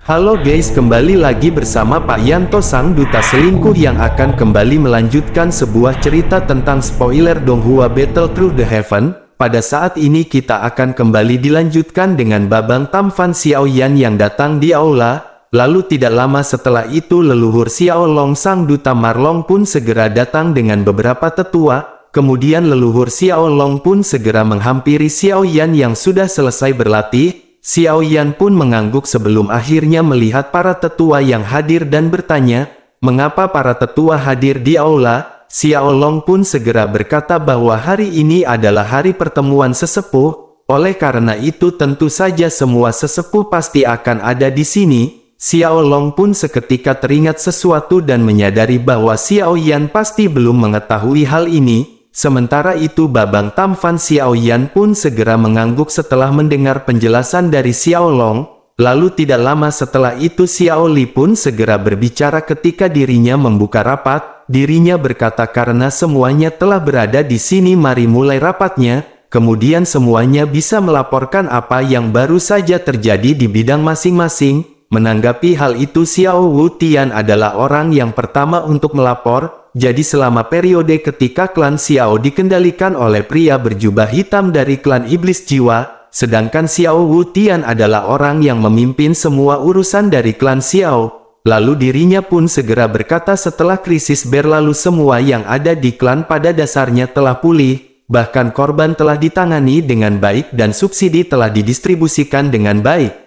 Halo guys, kembali lagi bersama Pak Yanto sang duta selingkuh yang akan kembali melanjutkan sebuah cerita tentang spoiler Donghua Battle Through the Heaven. Pada saat ini kita akan kembali dilanjutkan dengan Babang Tamfan Xiaoyan yang datang di aula. Lalu tidak lama setelah itu leluhur Xiaolong sang duta Marlong pun segera datang dengan beberapa tetua. Kemudian leluhur Xiaolong pun segera menghampiri Xiaoyan yang sudah selesai berlatih. Xiaoyan pun mengangguk sebelum akhirnya melihat para tetua yang hadir dan bertanya, mengapa para tetua hadir di aula? Xiaolong pun segera berkata bahwa hari ini adalah hari pertemuan sesepuh, oleh karena itu tentu saja semua sesepuh pasti akan ada di sini. Xiaolong pun seketika teringat sesuatu dan menyadari bahwa Xiaoyan pasti belum mengetahui hal ini. Sementara itu Babang Tamfan Xiaoyan pun segera mengangguk setelah mendengar penjelasan dari Xiaolong. Lalu tidak lama setelah itu Xiao Li pun segera berbicara ketika dirinya membuka rapat. Dirinya berkata karena semuanya telah berada di sini mari mulai rapatnya. Kemudian semuanya bisa melaporkan apa yang baru saja terjadi di bidang masing-masing. Menanggapi hal itu Xiao Wu Tian adalah orang yang pertama untuk melapor. Jadi selama periode ketika klan Xiao dikendalikan oleh pria berjubah hitam dari klan Iblis Jiwa, sedangkan Xiao Wu Tian adalah orang yang memimpin semua urusan dari klan Xiao. Lalu dirinya pun segera berkata setelah krisis berlalu semua yang ada di klan pada dasarnya telah pulih, bahkan korban telah ditangani dengan baik dan subsidi telah didistribusikan dengan baik.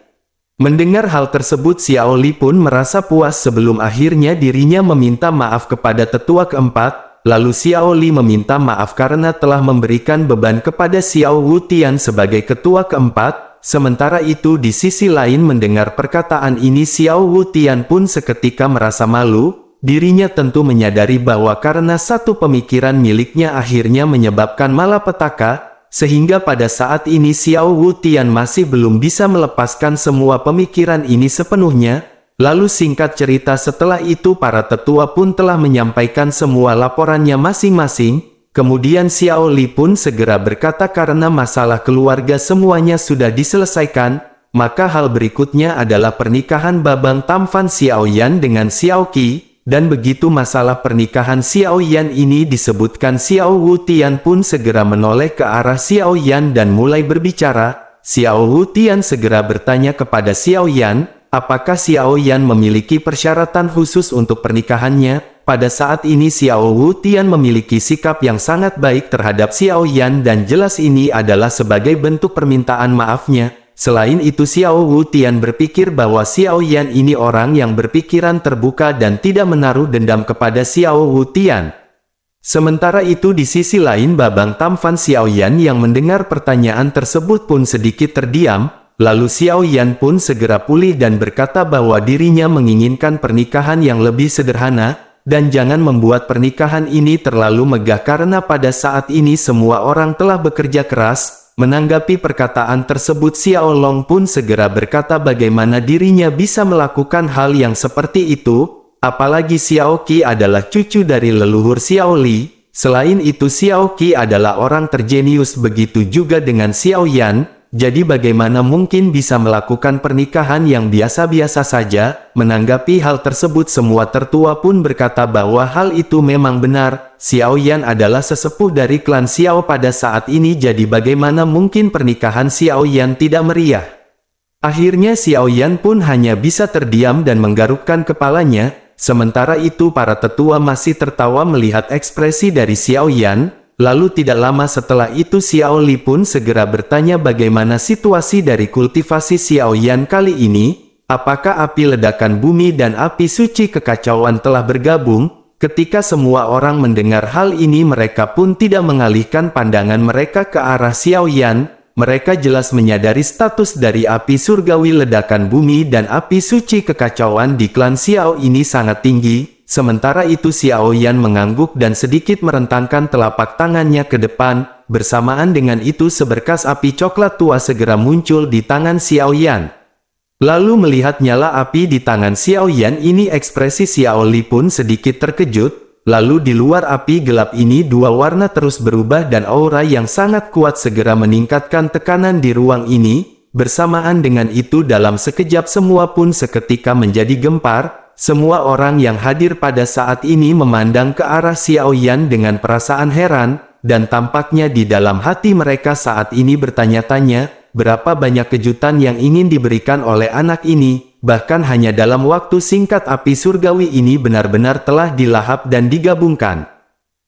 Mendengar hal tersebut Xiao Li pun merasa puas sebelum akhirnya dirinya meminta maaf kepada tetua keempat. Lalu Xiao Li meminta maaf karena telah memberikan beban kepada Xiao Wu Tian sebagai ketua keempat. Sementara itu di sisi lain mendengar perkataan ini Xiao Wu Tian pun seketika merasa malu. Dirinya tentu menyadari bahwa karena satu pemikiran miliknya akhirnya menyebabkan malapetaka. Sehingga pada saat ini Xiao Wu Tian masih belum bisa melepaskan semua pemikiran ini sepenuhnya. Lalu singkat cerita setelah itu para tetua pun telah menyampaikan semua laporannya masing-masing. Kemudian Xiao Li pun segera berkata karena masalah keluarga semuanya sudah diselesaikan. Maka hal berikutnya adalah pernikahan Babang Tamfan Xiaoyan dengan Xiao Qi. Dan begitu masalah pernikahan Xiaoyan ini disebutkan Xiao Wu Tian pun segera menoleh ke arah Xiaoyan dan mulai berbicara. Xiao Wu Tian segera bertanya kepada Xiaoyan, apakah Xiaoyan memiliki persyaratan khusus untuk pernikahannya? Pada saat ini Xiao Wu Tian memiliki sikap yang sangat baik terhadap Xiaoyan dan jelas ini adalah sebagai bentuk permintaan maafnya. Selain itu Xiao Wu Tian berpikir bahwa Xiaoyan ini orang yang berpikiran terbuka dan tidak menaruh dendam kepada Xiao Wu Tian. Sementara itu di sisi lain Babang Tamfan Xiaoyan yang mendengar pertanyaan tersebut pun sedikit terdiam. Lalu Xiaoyan pun segera pulih dan berkata bahwa dirinya menginginkan pernikahan yang lebih sederhana. Dan jangan membuat pernikahan ini terlalu megah karena pada saat ini semua orang telah bekerja keras. Menanggapi perkataan tersebut Xiaolong pun segera berkata bagaimana dirinya bisa melakukan hal yang seperti itu, apalagi Xiao Qi adalah cucu dari leluhur Xiao Li. Selain itu Xiao Qi adalah orang terjenius begitu juga dengan Xiaoyan, jadi bagaimana mungkin bisa melakukan pernikahan yang biasa-biasa saja. Menanggapi hal tersebut semua tertua pun berkata bahwa hal itu memang benar. Xiaoyan adalah sesepuh dari klan Xiao pada saat ini jadi bagaimana mungkin pernikahan Xiaoyan tidak meriah. Akhirnya Xiaoyan pun hanya bisa terdiam dan menggarukkan kepalanya. Sementara itu para tetua masih tertawa melihat ekspresi dari Xiaoyan. Lalu tidak lama setelah itu Xiao Li pun segera bertanya bagaimana situasi dari kultivasi Xiaoyan kali ini. Apakah api ledakan bumi dan api suci kekacauan telah bergabung? Ketika semua orang mendengar hal ini mereka pun tidak mengalihkan pandangan mereka ke arah Xiaoyan. Mereka jelas menyadari status dari api surgawi ledakan bumi dan api suci kekacauan di klan Xiao ini sangat tinggi. Sementara itu Xiaoyan mengangguk dan sedikit merentangkan telapak tangannya ke depan. Bersamaan dengan itu seberkas api coklat tua segera muncul di tangan Xiaoyan. Lalu melihat nyala api di tangan Xiaoyan ini ekspresi Xiao Li pun sedikit terkejut. Lalu di luar api gelap ini dua warna terus berubah dan aura yang sangat kuat segera meningkatkan tekanan di ruang ini. Bersamaan dengan itu dalam sekejap semua pun seketika menjadi gempar. Semua orang yang hadir pada saat ini memandang ke arah Xiao Yan dengan perasaan heran, dan tampaknya di dalam hati mereka saat ini bertanya-tanya, berapa banyak kejutan yang ingin diberikan oleh anak ini. Bahkan hanya dalam waktu singkat api surgawi ini benar-benar telah dilahap dan digabungkan.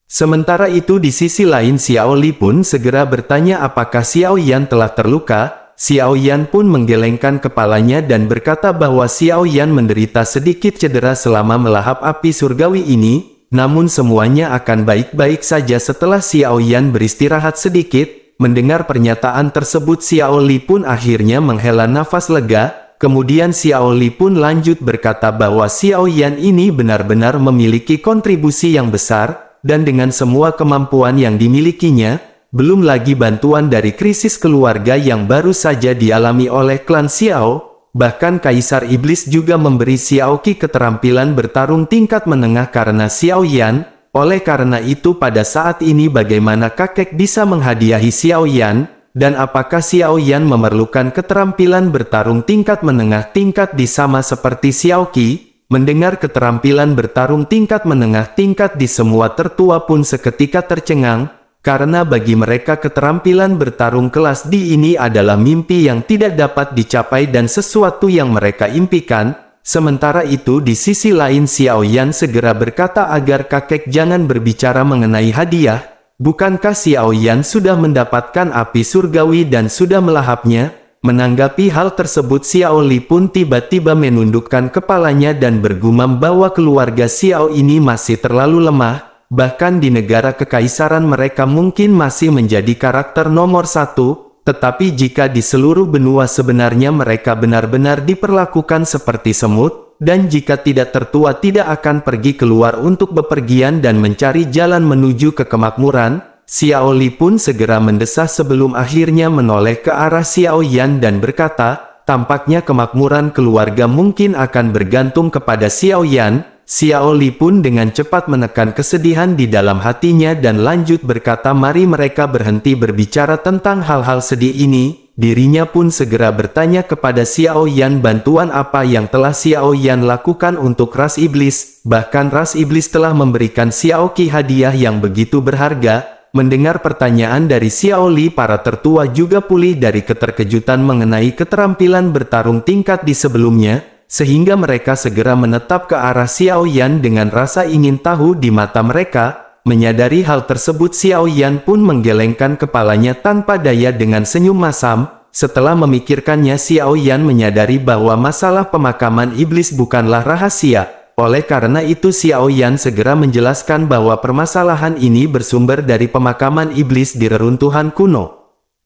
Sementara itu di sisi lain Xiao Li pun segera bertanya apakah Xiao Yan telah terluka. Xiao Yan pun menggelengkan kepalanya dan berkata bahwa Xiao Yan menderita sedikit cedera selama melahap api surgawi ini, namun semuanya akan baik-baik saja setelah Xiao Yan beristirahat sedikit. Mendengar pernyataan tersebut Xiao Li pun akhirnya menghela nafas lega, kemudian Xiao Li pun lanjut berkata bahwa Xiao Yan ini benar-benar memiliki kontribusi yang besar, dan dengan semua kemampuan yang dimilikinya, belum lagi bantuan dari krisis keluarga yang baru saja dialami oleh klan Xiao, bahkan Kaisar Iblis juga memberi Xiao Qi keterampilan bertarung tingkat menengah karena Xiao Yan. Oleh karena itu pada saat ini bagaimana kakek bisa menghadiahi Xiao Yan, dan apakah Xiao Yan memerlukan keterampilan bertarung tingkat menengah tingkat di sama seperti Xiao Qi? Mendengar keterampilan bertarung tingkat menengah tingkat di semua tertua pun seketika tercengang, karena bagi mereka keterampilan bertarung kelas D ini adalah mimpi yang tidak dapat dicapai dan sesuatu yang mereka impikan. Sementara itu di sisi lain Xiao Yan segera berkata agar kakek jangan berbicara mengenai hadiah. Bukankah Xiao Yan sudah mendapatkan api surgawi dan sudah melahapnya? Menanggapi hal tersebut Xiao Li pun tiba-tiba menundukkan kepalanya dan bergumam bahwa keluarga Xiao ini masih terlalu lemah. Bahkan di negara kekaisaran mereka mungkin masih menjadi karakter nomor satu, tetapi jika di seluruh benua sebenarnya mereka benar-benar diperlakukan seperti semut, dan jika tidak tertua tidak akan pergi keluar untuk bepergian dan mencari jalan menuju ke kemakmuran. Xiao Li pun segera mendesah sebelum akhirnya menoleh ke arah Xiao Yan dan berkata, tampaknya kemakmuran keluarga mungkin akan bergantung kepada Xiao Yan. Xiao Li pun dengan cepat menekan kesedihan di dalam hatinya dan lanjut berkata mari mereka berhenti berbicara tentang hal-hal sedih ini. Dirinya pun segera bertanya kepada Xiao Yan bantuan apa yang telah Xiao Yan lakukan untuk ras iblis. Bahkan ras iblis telah memberikan Xiao Qi hadiah yang begitu berharga. Mendengar pertanyaan dari Xiao Li para tertua juga pulih dari keterkejutan mengenai keterampilan bertarung tingkat di sebelumnya. Sehingga mereka segera menetap ke arah Xiao Yan dengan rasa ingin tahu di mata mereka. Menyadari hal tersebut Xiao Yan pun menggelengkan kepalanya tanpa daya dengan senyum masam. Setelah memikirkannya Xiao Yan menyadari bahwa masalah pemakaman iblis bukanlah rahasia. Oleh karena itu Xiao Yan segera menjelaskan bahwa permasalahan ini bersumber dari pemakaman iblis di reruntuhan kuno.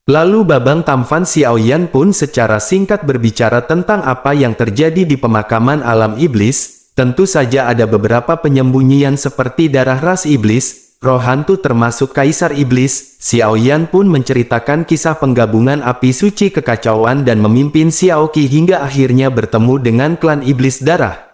Lalu Babang Tampan Xiao Yan pun secara singkat berbicara tentang apa yang terjadi di pemakaman alam iblis. Tentu saja ada beberapa penyembunyian seperti darah ras iblis, roh hantu termasuk Kaisar Iblis. Xiao Yan pun menceritakan kisah penggabungan api suci kekacauan dan memimpin Xiao Qi hingga akhirnya bertemu dengan klan iblis darah.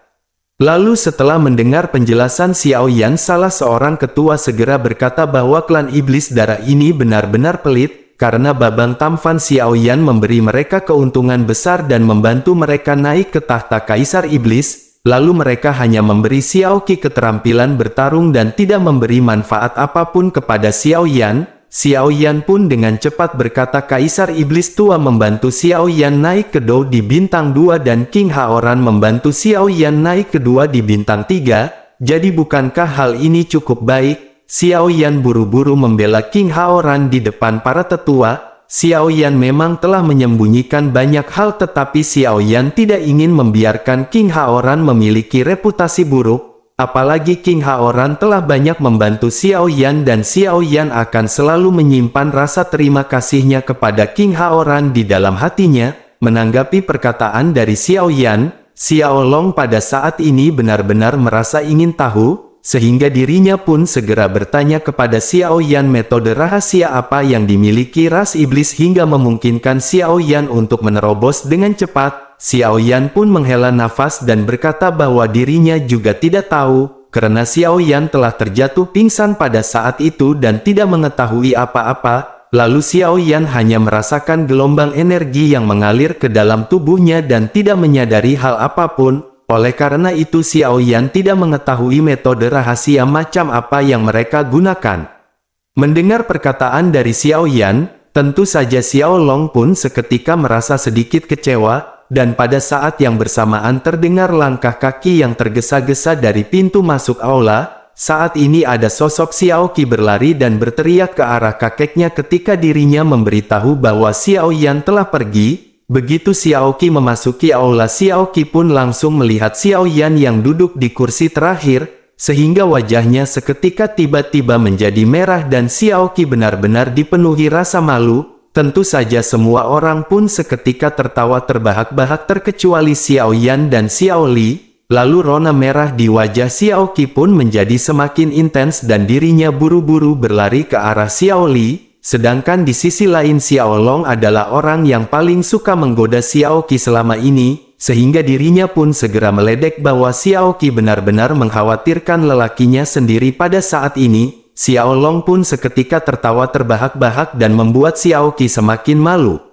Lalu setelah mendengar penjelasan Xiao Yan salah seorang ketua segera berkata bahwa klan iblis darah ini benar-benar pelit. Karena Babang Tampan Xiao Yan memberi mereka keuntungan besar dan membantu mereka naik ke tahta Kaisar Iblis, lalu mereka hanya memberi Xiao Qi keterampilan bertarung dan tidak memberi manfaat apapun kepada Xiao Yan. Xiao Yan pun dengan cepat berkata Kaisar Iblis tua membantu Xiao Yan naik ke Dou di bintang 2 dan King Haoran membantu Xiao Yan naik kedua di bintang 3, jadi bukankah hal ini cukup baik? Xiao Yan buru-buru membela King Haoran di depan para tetua. Xiao Yan memang telah menyembunyikan banyak hal tetapi Xiao Yan tidak ingin membiarkan King Haoran memiliki reputasi buruk. Apalagi King Haoran telah banyak membantu Xiao Yan dan Xiao Yan akan selalu menyimpan rasa terima kasihnya kepada King Haoran di dalam hatinya. Menanggapi perkataan dari Xiao Yan, Xiao Long pada saat ini benar-benar merasa ingin tahu. Sehingga dirinya pun segera bertanya kepada Xiao Yan metode rahasia apa yang dimiliki ras iblis hingga memungkinkan Xiao Yan untuk menerobos dengan cepat. Xiao Yan pun menghela nafas dan berkata bahwa dirinya juga tidak tahu, karena Xiao Yan telah terjatuh pingsan pada saat itu dan tidak mengetahui apa-apa. lalu Xiao Yan hanya merasakan gelombang energi yang mengalir ke dalam tubuhnya dan tidak menyadari hal apapun. Oleh karena itu Xiao Yan tidak mengetahui metode rahasia macam apa yang mereka gunakan. Mendengar perkataan dari Xiao Yan, tentu saja Xiao Long pun seketika merasa sedikit kecewa, dan pada saat yang bersamaan terdengar langkah kaki yang tergesa-gesa dari pintu masuk aula. Saat ini ada sosok Xiao Qi berlari dan berteriak ke arah kakeknya ketika dirinya memberitahu bahwa Xiao Yan telah pergi. Begitu Xiao Qi memasuki aula, Xiao Qi pun langsung melihat Xiao Yan yang duduk di kursi terakhir, sehingga wajahnya seketika tiba-tiba menjadi merah dan Xiao Qi benar-benar dipenuhi rasa malu. Tentu saja semua orang pun seketika tertawa terbahak-bahak terkecuali Xiao Yan dan Xiao Li. Lalu rona merah di wajah Xiao Qi pun menjadi semakin intens dan dirinya buru-buru berlari ke arah Xiao Li. Sedangkan di sisi lain Xiao Long adalah orang yang paling suka menggoda Xiao Qi selama ini, sehingga dirinya pun segera meledek bahwa Xiao Qi benar-benar mengkhawatirkan lelakinya sendiri pada saat ini. Xiao Long pun seketika tertawa terbahak-bahak dan membuat Xiao Qi semakin malu.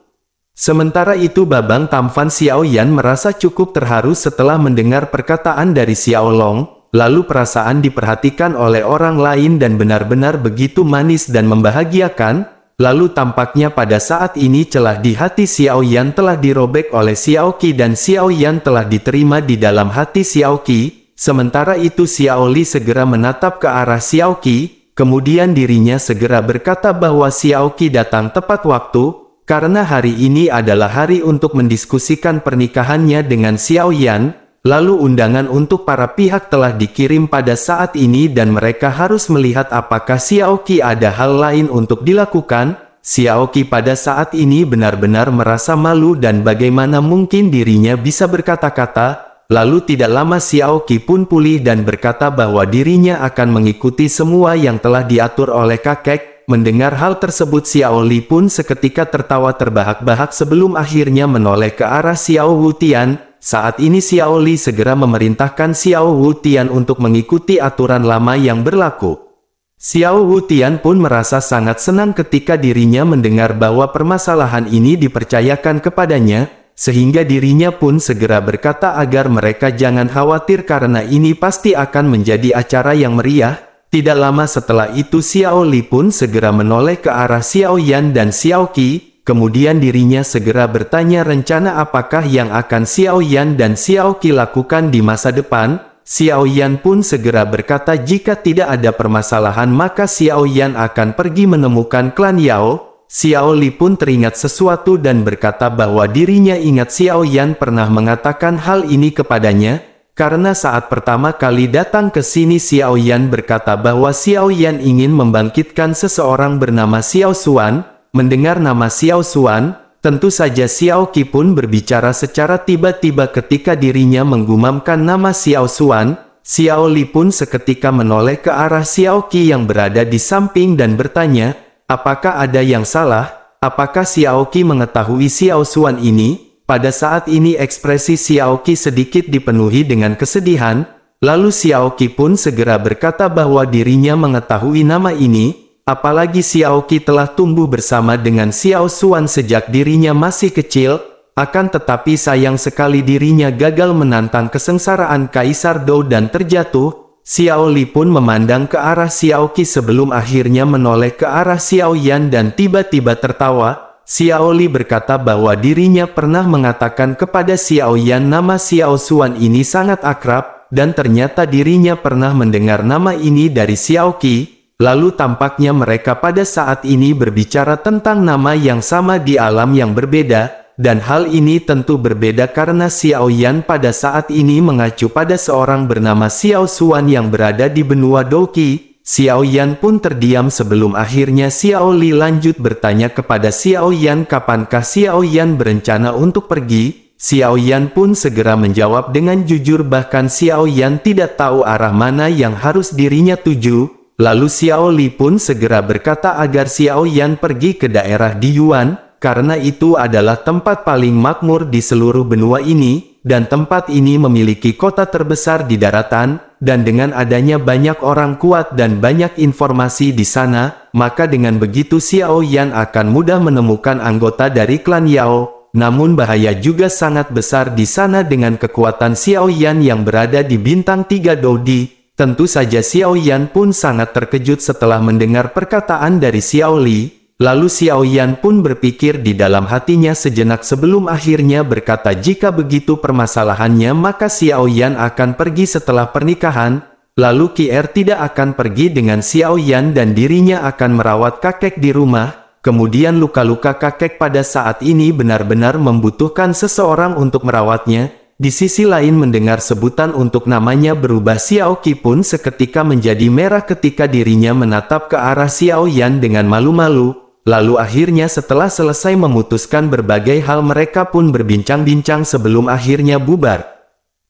Sementara itu Babang Tampan Xiao Yan merasa cukup terharu setelah mendengar perkataan dari Xiao Long, lalu perasaan diperhatikan oleh orang lain dan benar-benar begitu manis dan membahagiakan. Lalu tampaknya pada saat ini celah di hati Xiao Yan telah dirobek oleh Xiao Qi dan Xiao Yan telah diterima di dalam hati Xiao Qi. Sementara itu Xiao Li segera menatap ke arah Xiao Qi, kemudian dirinya segera berkata bahwa Xiao Qi datang tepat waktu. Karena hari ini adalah hari untuk mendiskusikan pernikahannya dengan Xiao Yan, lalu undangan untuk para pihak telah dikirim pada saat ini dan mereka harus melihat apakah Xiao Qi ada hal lain untuk dilakukan. Xiao Qi pada saat ini benar-benar merasa malu dan bagaimana mungkin dirinya bisa berkata-kata. Lalu tidak lama Xiao Qi pun pulih dan berkata bahwa dirinya akan mengikuti semua yang telah diatur oleh kakek. Mendengar hal tersebut Xiao Li pun seketika tertawa terbahak-bahak sebelum akhirnya menoleh ke arah Xiao Wutian. Saat ini Xiao Li segera memerintahkan Xiao Wutian untuk mengikuti aturan lama yang berlaku. Xiao Wutian pun merasa sangat senang ketika dirinya mendengar bahwa permasalahan ini dipercayakan kepadanya, sehingga dirinya pun segera berkata agar mereka jangan khawatir karena ini pasti akan menjadi acara yang meriah. Tidak lama setelah itu Xiao Li pun segera menoleh ke arah Xiao Yan dan Xiao Qi, kemudian dirinya segera bertanya rencana apakah yang akan Xiao Yan dan Xiao Qi lakukan di masa depan. Xiao Yan pun segera berkata jika tidak ada permasalahan maka Xiao Yan akan pergi menemukan klan Yao. Xiao Li pun teringat sesuatu dan berkata bahwa dirinya ingat Xiao Yan pernah mengatakan hal ini kepadanya. Karena saat pertama kali datang ke sini Xiao Yan berkata bahwa Xiao Yan ingin membangkitkan seseorang bernama Xiao Xuan. Mendengar nama Xiao Xuan, tentu saja Xiao Qi pun berbicara secara tiba-tiba ketika dirinya menggumamkan nama Xiao Xuan. Xiao Li pun seketika menoleh ke arah Xiao Qi yang berada di samping dan bertanya, apakah ada yang salah? Apakah Xiao Qi mengetahui Xiao Xuan ini? Pada saat ini ekspresi Xiao Qi sedikit dipenuhi dengan kesedihan, lalu Xiao Qi pun segera berkata bahwa dirinya mengetahui nama ini, apalagi Xiao Qi telah tumbuh bersama dengan Xiao Xuan sejak dirinya masih kecil, akan tetapi sayang sekali dirinya gagal menantang kesengsaraan Kaisar Dou dan terjatuh. Xiao Li pun memandang ke arah Xiao Qi sebelum akhirnya menoleh ke arah Xiao Yan dan tiba-tiba tertawa. Xiao Li berkata bahwa dirinya pernah mengatakan kepada Xiao Yan nama Xiao Xuan ini sangat akrab, dan ternyata dirinya pernah mendengar nama ini dari Xiao Qi. Lalu tampaknya mereka pada saat ini berbicara tentang nama yang sama di alam yang berbeda, dan hal ini tentu berbeda karena Xiao Yan pada saat ini mengacu pada seorang bernama Xiao Xuan yang berada di benua Douqi. Xiao Yan pun terdiam sebelum akhirnya Xiao Li lanjut bertanya kepada Xiao Yan kapankah Xiao Yan berencana untuk pergi. Xiao Yan pun segera menjawab dengan jujur bahkan Xiao Yan tidak tahu arah mana yang harus dirinya tuju. Lalu Xiao Li pun segera berkata agar Xiao Yan pergi ke daerah di Yuan, karena itu adalah tempat paling makmur di seluruh benua ini, dan tempat ini memiliki kota terbesar di daratan. dan dengan adanya banyak orang kuat dan banyak informasi di sana, maka dengan begitu Xiao Yan akan mudah menemukan anggota dari klan Yao. Namun bahaya juga sangat besar di sana dengan kekuatan Xiao Yan yang berada di bintang 3 Dodi. Tentu saja Xiao Yan pun sangat terkejut setelah mendengar perkataan dari Xiao Li. Lalu Xiao Yan pun berpikir di dalam hatinya sejenak sebelum akhirnya berkata jika begitu permasalahannya maka Xiao Yan akan pergi setelah pernikahan. Lalu Kier tidak akan pergi dengan Xiao Yan dan dirinya akan merawat kakek di rumah. Kemudian luka-luka kakek pada saat ini benar-benar membutuhkan seseorang untuk merawatnya. Di sisi lain mendengar sebutan untuk namanya berubah, Xiao Qi pun seketika menjadi merah ketika dirinya menatap ke arah Xiao Yan dengan malu-malu. Lalu akhirnya setelah selesai memutuskan berbagai hal mereka pun berbincang-bincang sebelum akhirnya bubar.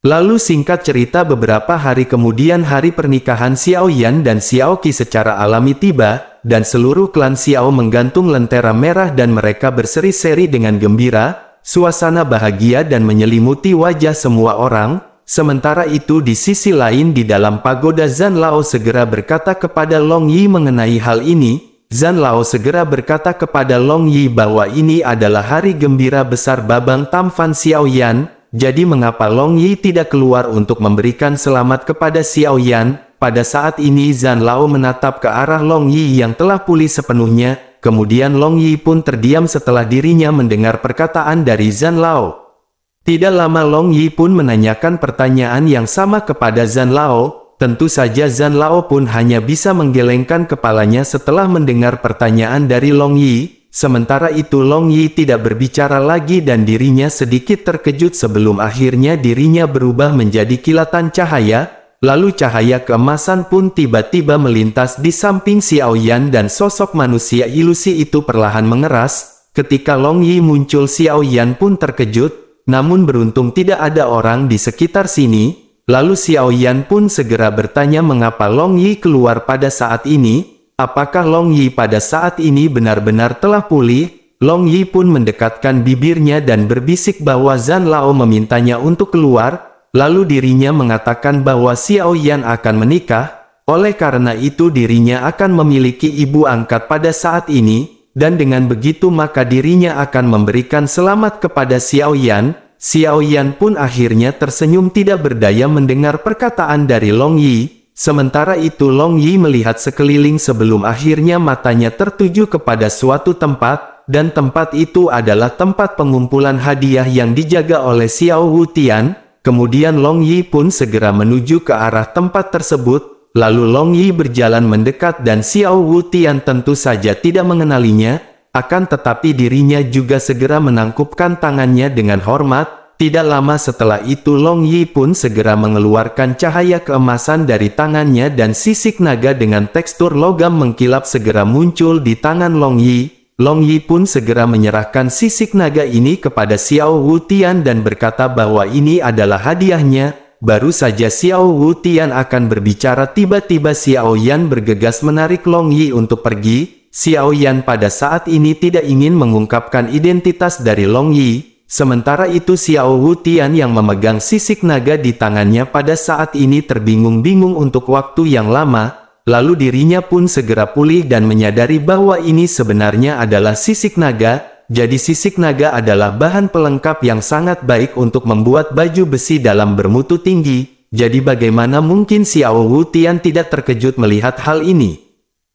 Lalu singkat cerita beberapa hari kemudian hari pernikahan Xiao Yan dan Xiao Qi secara alami tiba, dan seluruh klan Xiao menggantung lentera merah dan mereka berseri-seri dengan gembira, suasana bahagia dan menyelimuti wajah semua orang. Sementara itu di sisi lain di dalam pagoda Zhan Lao segera berkata kepada Long Yi mengenai hal ini. Zhan Lao segera berkata kepada Long Yi bahwa ini adalah hari gembira besar Babang Tamfan Xiao Yan, jadi mengapa Long Yi tidak keluar untuk memberikan selamat kepada Xiao Yan? Pada saat ini Zhan Lao menatap ke arah Long Yi yang telah pulih sepenuhnya, kemudian Long Yi pun terdiam setelah dirinya mendengar perkataan dari Zhan Lao. Tidak lama Long Yi pun menanyakan pertanyaan yang sama kepada Zhan Lao. Tentu saja Zhan Lao pun hanya bisa menggelengkan kepalanya setelah mendengar pertanyaan dari Long Yi. Sementara itu Long Yi tidak berbicara lagi dan dirinya sedikit terkejut sebelum akhirnya dirinya berubah menjadi kilatan cahaya. Lalu cahaya keemasan pun tiba-tiba melintas di samping Xiao Yan dan sosok manusia ilusi itu perlahan mengeras. Ketika Long Yi muncul Xiao Yan pun terkejut, namun beruntung tidak ada orang di sekitar sini. Lalu Xiao Yan pun segera bertanya mengapa Long Yi keluar pada saat ini. Apakah Long Yi pada saat ini benar-benar telah pulih? Long Yi pun mendekatkan bibirnya dan berbisik bahwa Zhan Lao memintanya untuk keluar. Lalu dirinya mengatakan bahwa Xiao Yan akan menikah. Oleh karena itu dirinya akan memiliki ibu angkat pada saat ini. Dan dengan begitu maka dirinya akan memberikan selamat kepada Xiao Yan. Xiao Yan pun akhirnya tersenyum tidak berdaya mendengar perkataan dari Long Yi. Sementara itu Long Yi melihat sekeliling sebelum akhirnya matanya tertuju kepada suatu tempat, dan tempat itu adalah tempat pengumpulan hadiah yang dijaga oleh Xiao Wutian. Kemudian Long Yi pun segera menuju ke arah tempat tersebut, lalu Long Yi berjalan mendekat dan Xiao Wutian tentu saja tidak mengenalinya. Akan tetapi dirinya juga segera menangkupkan tangannya dengan hormat. Tidak lama setelah itu Long Yi pun segera mengeluarkan cahaya keemasan dari tangannya dan sisik naga dengan tekstur logam mengkilap segera muncul di tangan Long Yi. Long Yi pun segera menyerahkan sisik naga ini kepada Xiao Wutian dan berkata bahwa ini adalah hadiahnya. Baru saja Xiao Wutian akan berbicara tiba-tiba Xiao Yan bergegas menarik Long Yi untuk pergi. Xiao Yan pada saat ini tidak ingin mengungkapkan identitas dari Long Yi. Sementara itu Xiao Wutian yang memegang sisik naga di tangannya pada saat ini terbingung-bingung untuk waktu yang lama. Lalu dirinya pun segera pulih dan menyadari bahwa ini sebenarnya adalah sisik naga. Jadi sisik naga adalah bahan pelengkap yang sangat baik untuk membuat baju besi dalam bermutu tinggi. Jadi bagaimana mungkin Xiao Wutian tidak terkejut melihat hal ini?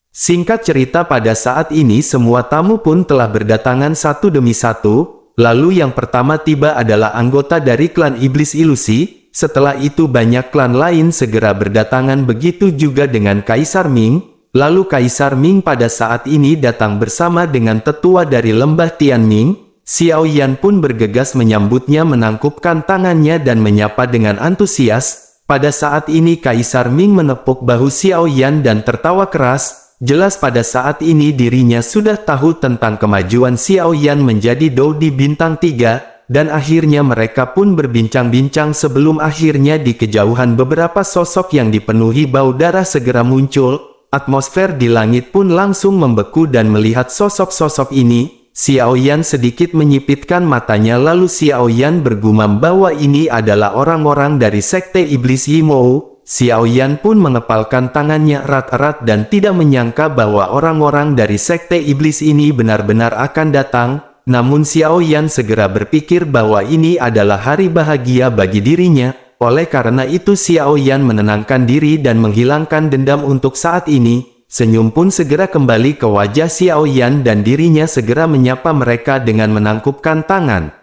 Singkat cerita pada saat ini semua tamu pun telah berdatangan satu demi satu. Lalu yang pertama tiba adalah anggota dari klan Iblis Ilusi. Setelah itu banyak klan lain segera berdatangan, begitu juga dengan Kaisar Ming. Lalu Kaisar Ming pada saat ini datang bersama dengan tetua dari lembah Tianming. Xiao Yan pun bergegas menyambutnya, menangkupkan tangannya dan menyapa dengan antusias. Pada saat ini Kaisar Ming menepuk bahu Xiao Yan dan tertawa keras. Jelas pada saat ini dirinya sudah tahu tentang kemajuan Xiao Yan menjadi Dodi Bintang 3, dan akhirnya mereka pun berbincang-bincang sebelum akhirnya di kejauhan beberapa sosok yang dipenuhi bau darah segera muncul. Atmosfer di langit pun langsung membeku dan melihat sosok-sosok ini, Xiao Yan sedikit menyipitkan matanya lalu Xiao Yan bergumam bahwa ini adalah orang-orang dari Sekte Iblis Yimou. Xiao Yan pun mengepalkan tangannya erat-erat dan tidak menyangka bahwa orang-orang dari Sekte Iblis ini benar-benar akan datang. Namun Xiao Yan segera berpikir bahwa ini adalah hari bahagia bagi dirinya. Oleh karena itu Xiao Yan menenangkan diri dan menghilangkan dendam untuk saat ini. Senyum pun segera kembali ke wajah Xiao Yan dan dirinya segera menyapa mereka dengan menangkupkan tangan.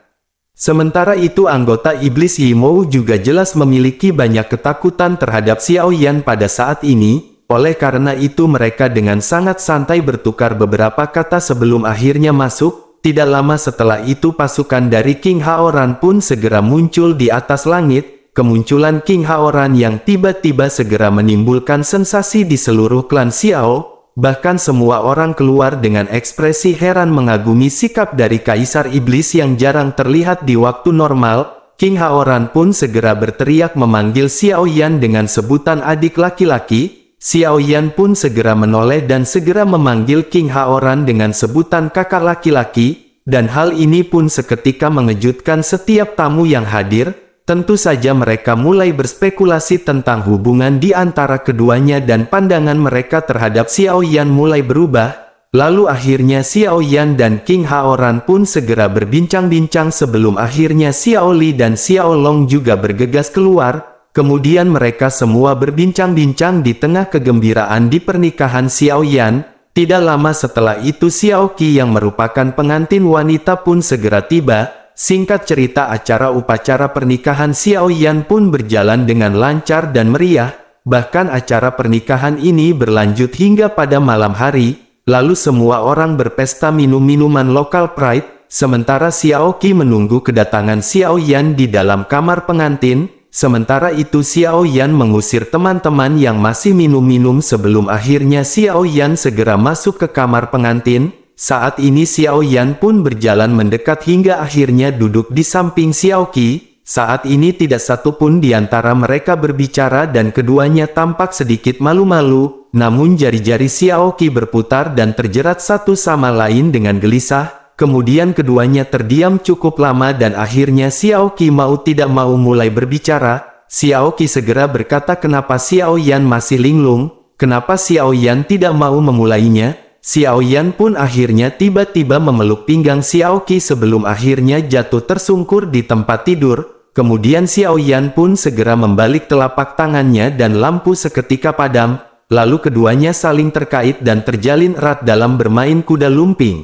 Sementara itu anggota Iblis Yimou juga jelas memiliki banyak ketakutan terhadap Xiao Yan pada saat ini. Oleh karena itu mereka dengan sangat santai bertukar beberapa kata sebelum akhirnya masuk. Tidak lama setelah itu pasukan dari King Haoran pun segera muncul di atas langit. Kemunculan King Haoran yang tiba-tiba segera menimbulkan sensasi di seluruh klan Xiao. Bahkan semua orang keluar dengan ekspresi heran mengagumi sikap dari Kaisar Iblis yang jarang terlihat di waktu normal. King Haoran pun segera berteriak memanggil Xiao Yan dengan sebutan adik laki-laki. Xiao Yan pun segera menoleh dan segera memanggil King Haoran dengan sebutan kakak laki-laki. Dan hal ini pun seketika mengejutkan setiap tamu yang hadir. Tentu saja mereka mulai berspekulasi tentang hubungan di antara keduanya dan pandangan mereka terhadap Xiao Yan mulai berubah. Lalu akhirnya Xiao Yan dan King Haoran pun segera berbincang-bincang sebelum akhirnya Xiao Li dan Xiao Long juga bergegas keluar. Kemudian mereka semua berbincang-bincang di tengah kegembiraan di pernikahan Xiao Yan. Tidak lama setelah itu Xiao Qi yang merupakan pengantin wanita pun segera tiba. Singkat cerita acara upacara pernikahan Xiao Yan pun berjalan dengan lancar dan meriah. Bahkan acara pernikahan ini berlanjut hingga pada malam hari. Lalu semua orang berpesta minum minuman lokal Pride. Sementara Xiao Qi menunggu kedatangan Xiao Yan di dalam kamar pengantin. Sementara itu Xiao Yan mengusir teman-teman yang masih minum-minum sebelum akhirnya Xiao Yan segera masuk ke kamar pengantin. Saat ini Xiao Yan pun berjalan mendekat hingga akhirnya duduk di samping Xiao Qi. Saat ini tidak satu pun di antara mereka berbicara dan keduanya tampak sedikit malu-malu. Namun jari-jari Xiao Qi berputar dan terjerat satu sama lain dengan gelisah. Kemudian keduanya terdiam cukup lama dan akhirnya Xiao Qi mau tidak mau mulai berbicara. Xiao Qi segera berkata kenapa Xiao Yan masih linglung, kenapa Xiao Yan tidak mau memulainya. Xiao Yan pun akhirnya tiba-tiba memeluk pinggang Xiao Qi sebelum akhirnya jatuh tersungkur di tempat tidur. Kemudian Xiao Yan pun segera membalik telapak tangannya dan lampu seketika padam. Lalu keduanya saling terkait dan terjalin erat dalam bermain kuda lumping.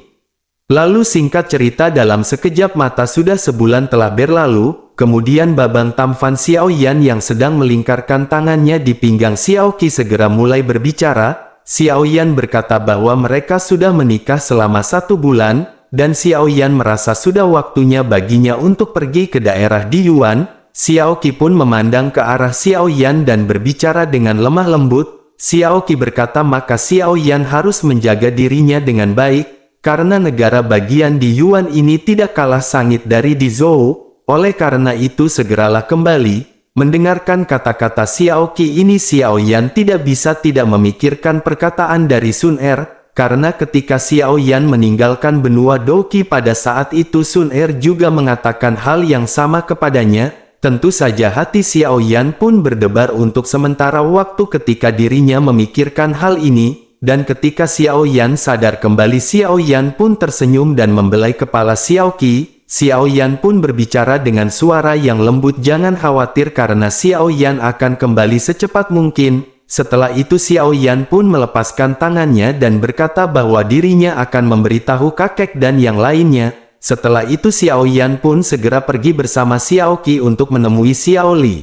Lalu singkat cerita dalam sekejap mata sudah sebulan telah berlalu. Kemudian Babang Tamfan Xiao Yan yang sedang melingkarkan tangannya di pinggang Xiao Qi segera mulai berbicara. Xiao Yan berkata bahwa mereka sudah menikah selama 1 bulan, dan Xiao Yan merasa sudah waktunya baginya untuk pergi ke daerah di Yuan. Xiao Qi pun memandang ke arah Xiao Yan dan berbicara dengan lemah lembut. Xiao Qi berkata maka Xiao Yan harus menjaga dirinya dengan baik, karena negara bagian di Yuan ini tidak kalah sangit dari di Zhou. Oleh karena itu segeralah kembali. Mendengarkan kata-kata Xiao Qi ini Xiao Yan tidak bisa tidak memikirkan perkataan dari Sun Er, karena ketika Xiao Yan meninggalkan benua Douqi pada saat itu Sun Er juga mengatakan hal yang sama kepadanya. Tentu saja hati Xiao Yan pun berdebar untuk sementara waktu ketika dirinya memikirkan hal ini, dan ketika Xiao Yan sadar kembali Xiao Yan pun tersenyum dan membelai kepala Xiao Qi. Xiao Yan pun berbicara dengan suara yang lembut jangan khawatir karena Xiao Yan akan kembali secepat mungkin. Setelah itu Xiao Yan pun melepaskan tangannya dan berkata bahwa dirinya akan memberitahu kakek dan yang lainnya. Setelah itu Xiao Yan pun segera pergi bersama Xiao Qi untuk menemui Xiao Li.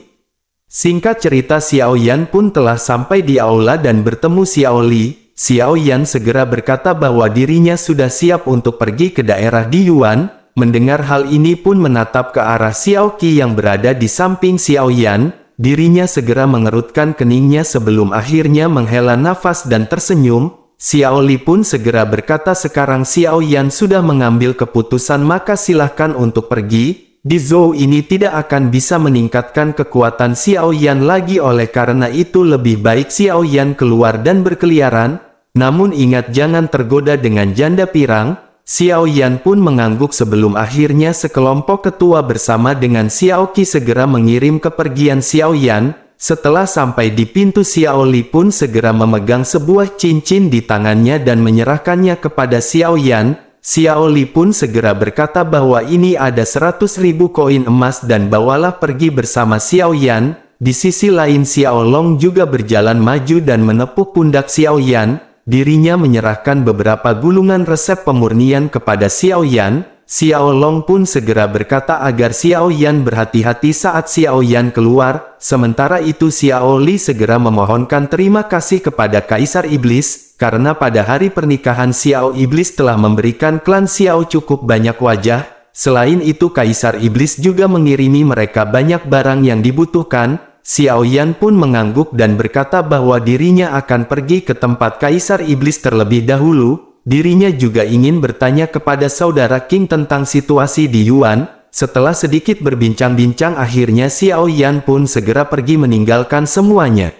Singkat cerita Xiao Yan pun telah sampai di aula dan bertemu Xiao Li. Xiao Yan segera berkata bahwa dirinya sudah siap untuk pergi ke daerah di Yuan. Mendengar hal ini pun menatap ke arah Xiao Qi yang berada di samping Xiao Yan. Dirinya segera mengerutkan keningnya sebelum akhirnya menghela nafas dan tersenyum. Xiao Li pun segera berkata sekarang Xiao Yan sudah mengambil keputusan maka silahkan untuk pergi. Di Zhou ini tidak akan bisa meningkatkan kekuatan Xiao Yan lagi oleh karena itu lebih baik Xiao Yan keluar dan berkeliaran. Namun ingat jangan tergoda dengan janda pirang. Xiao Yan pun mengangguk sebelum akhirnya sekelompok ketua bersama dengan Xiao Qi segera mengirim kepergian Xiao Yan. Setelah sampai di pintu, Xiao Li pun segera memegang sebuah cincin di tangannya dan menyerahkannya kepada Xiao Yan. Xiao Li pun segera berkata bahwa ini ada 100.000 koin emas dan bawalah pergi bersama Xiao Yan. Di sisi lain Xiao Long juga berjalan maju dan menepuk pundak Xiao Yan. Dirinya menyerahkan beberapa gulungan resep pemurnian kepada Xiao Yan. Xiao Long pun segera berkata agar Xiao Yan berhati-hati saat Xiao Yan keluar. Sementara itu Xiao Li segera memohonkan terima kasih kepada Kaisar Iblis, karena pada hari pernikahan Xiao Iblis telah memberikan klan Xiao cukup banyak wajah. Selain itu Kaisar Iblis juga mengirimi mereka banyak barang yang dibutuhkan. Xiao Yan pun mengangguk dan berkata bahwa dirinya akan pergi ke tempat Kaisar Iblis terlebih dahulu. Dirinya juga ingin bertanya kepada saudara King tentang situasi di Yuan. Setelah sedikit berbincang-bincang akhirnya Xiao Yan pun segera pergi meninggalkan semuanya.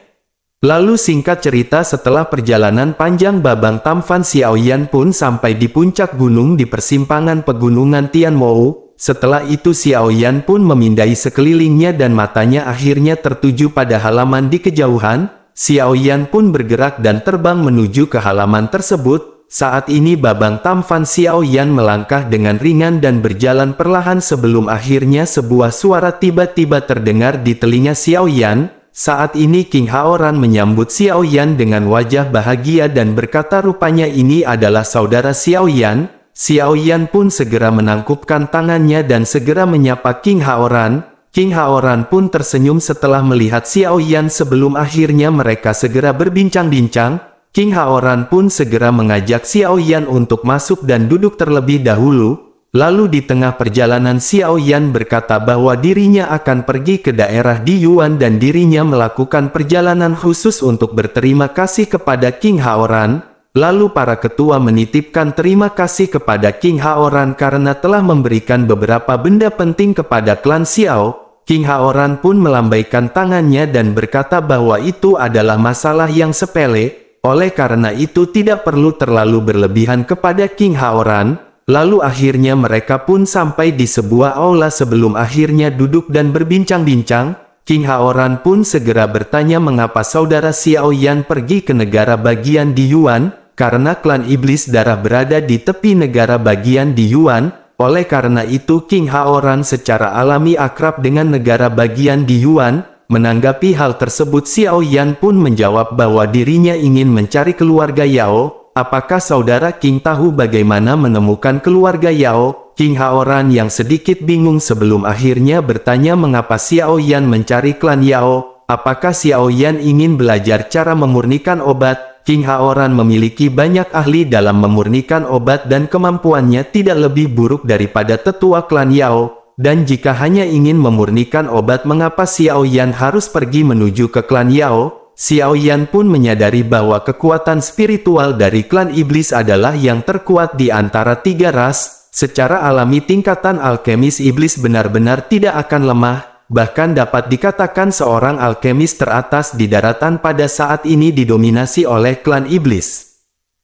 Lalu singkat cerita setelah perjalanan panjang Babang Tamfan, Xiao Yan pun sampai di puncak gunung di persimpangan pegunungan Tianmou. Setelah itu Xiao Yan pun memindai sekelilingnya dan matanya akhirnya tertuju pada halaman di kejauhan. Xiao Yan pun bergerak dan terbang menuju ke halaman tersebut. Saat ini Babang Tamfan Xiao Yan melangkah dengan ringan dan berjalan perlahan sebelum akhirnya sebuah suara tiba-tiba terdengar di telinga Xiao Yan. Saat ini King Haoran menyambut Xiao Yan dengan wajah bahagia dan berkata rupanya ini adalah saudara Xiao Yan. Xiao Yan pun segera menangkupkan tangannya dan segera menyapa King Haoran. King Haoran pun tersenyum setelah melihat Xiao Yan sebelum akhirnya mereka segera berbincang-bincang. King Haoran pun segera mengajak Xiao Yan untuk masuk dan duduk terlebih dahulu. Lalu di tengah perjalanan Xiao Yan berkata bahwa dirinya akan pergi ke daerah di Yuan dan dirinya melakukan perjalanan khusus untuk berterima kasih kepada King Haoran. Lalu para ketua menitipkan terima kasih kepada King Haoran karena telah memberikan beberapa benda penting kepada klan Xiao. King Haoran pun melambaikan tangannya dan berkata bahwa itu adalah masalah yang sepele. Oleh karena itu tidak perlu terlalu berlebihan kepada King Haoran. Lalu akhirnya mereka pun sampai di sebuah aula sebelum akhirnya duduk dan berbincang-bincang. King Haoran pun segera bertanya mengapa saudara Xiao Yan pergi ke negara bagian di Yuan. Karena klan iblis darah berada di tepi negara bagian di Yuan. Oleh karena itu King Haoran secara alami akrab dengan negara bagian di Yuan. Menanggapi hal tersebut Xiao Yan pun menjawab bahwa dirinya ingin mencari keluarga Yao. Apakah saudara King tahu bagaimana menemukan keluarga Yao? King Haoran yang sedikit bingung sebelum akhirnya bertanya mengapa Xiao Yan mencari klan Yao. Apakah Xiao Yan ingin belajar cara memurnikan obat? King Haoran memiliki banyak ahli dalam memurnikan obat dan kemampuannya tidak lebih buruk daripada tetua klan Yao. Dan jika hanya ingin memurnikan obat mengapa Xiao Yan harus pergi menuju ke klan Yao? Xiao Yan pun menyadari bahwa kekuatan spiritual dari klan iblis adalah yang terkuat di antara tiga ras. Secara alami tingkatan alkemis iblis benar-benar tidak akan lemah. Bahkan dapat dikatakan seorang alkemis teratas di daratan pada saat ini didominasi oleh klan iblis.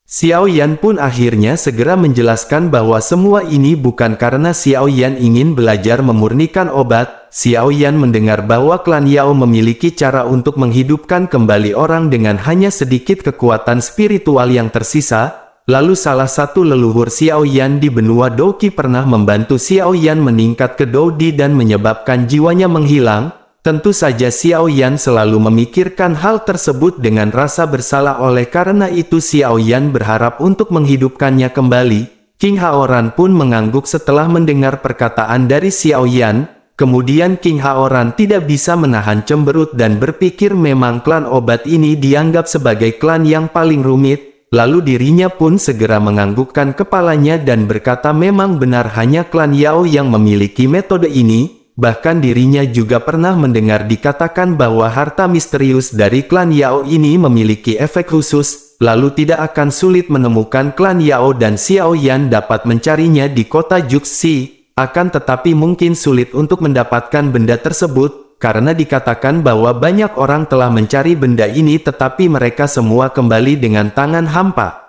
Xiao Yan pun akhirnya segera menjelaskan bahwa semua ini bukan karena Xiao Yan ingin belajar memurnikan obat. Xiao Yan mendengar bahwa klan Yao memiliki cara untuk menghidupkan kembali orang dengan hanya sedikit kekuatan spiritual yang tersisa. Lalu salah satu leluhur Xiao Yan di benua Douqi pernah membantu Xiao Yan meningkat ke Doudi dan menyebabkan jiwanya menghilang. Tentu saja Xiao Yan selalu memikirkan hal tersebut dengan rasa bersalah, oleh karena itu Xiao Yan berharap untuk menghidupkannya kembali. King Haoran pun mengangguk setelah mendengar perkataan dari Xiao Yan. Kemudian King Haoran tidak bisa menahan cemberut dan berpikir memang klan obat ini dianggap sebagai klan yang paling rumit. Lalu dirinya pun segera menganggukkan kepalanya dan berkata memang benar hanya klan Yao yang memiliki metode ini. Bahkan dirinya juga pernah mendengar dikatakan bahwa harta misterius dari klan Yao ini memiliki efek khusus, lalu tidak akan sulit menemukan klan Yao dan Xiao Yan dapat mencarinya di kota Juxi. Akan tetapi mungkin sulit untuk mendapatkan benda tersebut, karena dikatakan bahwa banyak orang telah mencari benda ini tetapi mereka semua kembali dengan tangan hampa.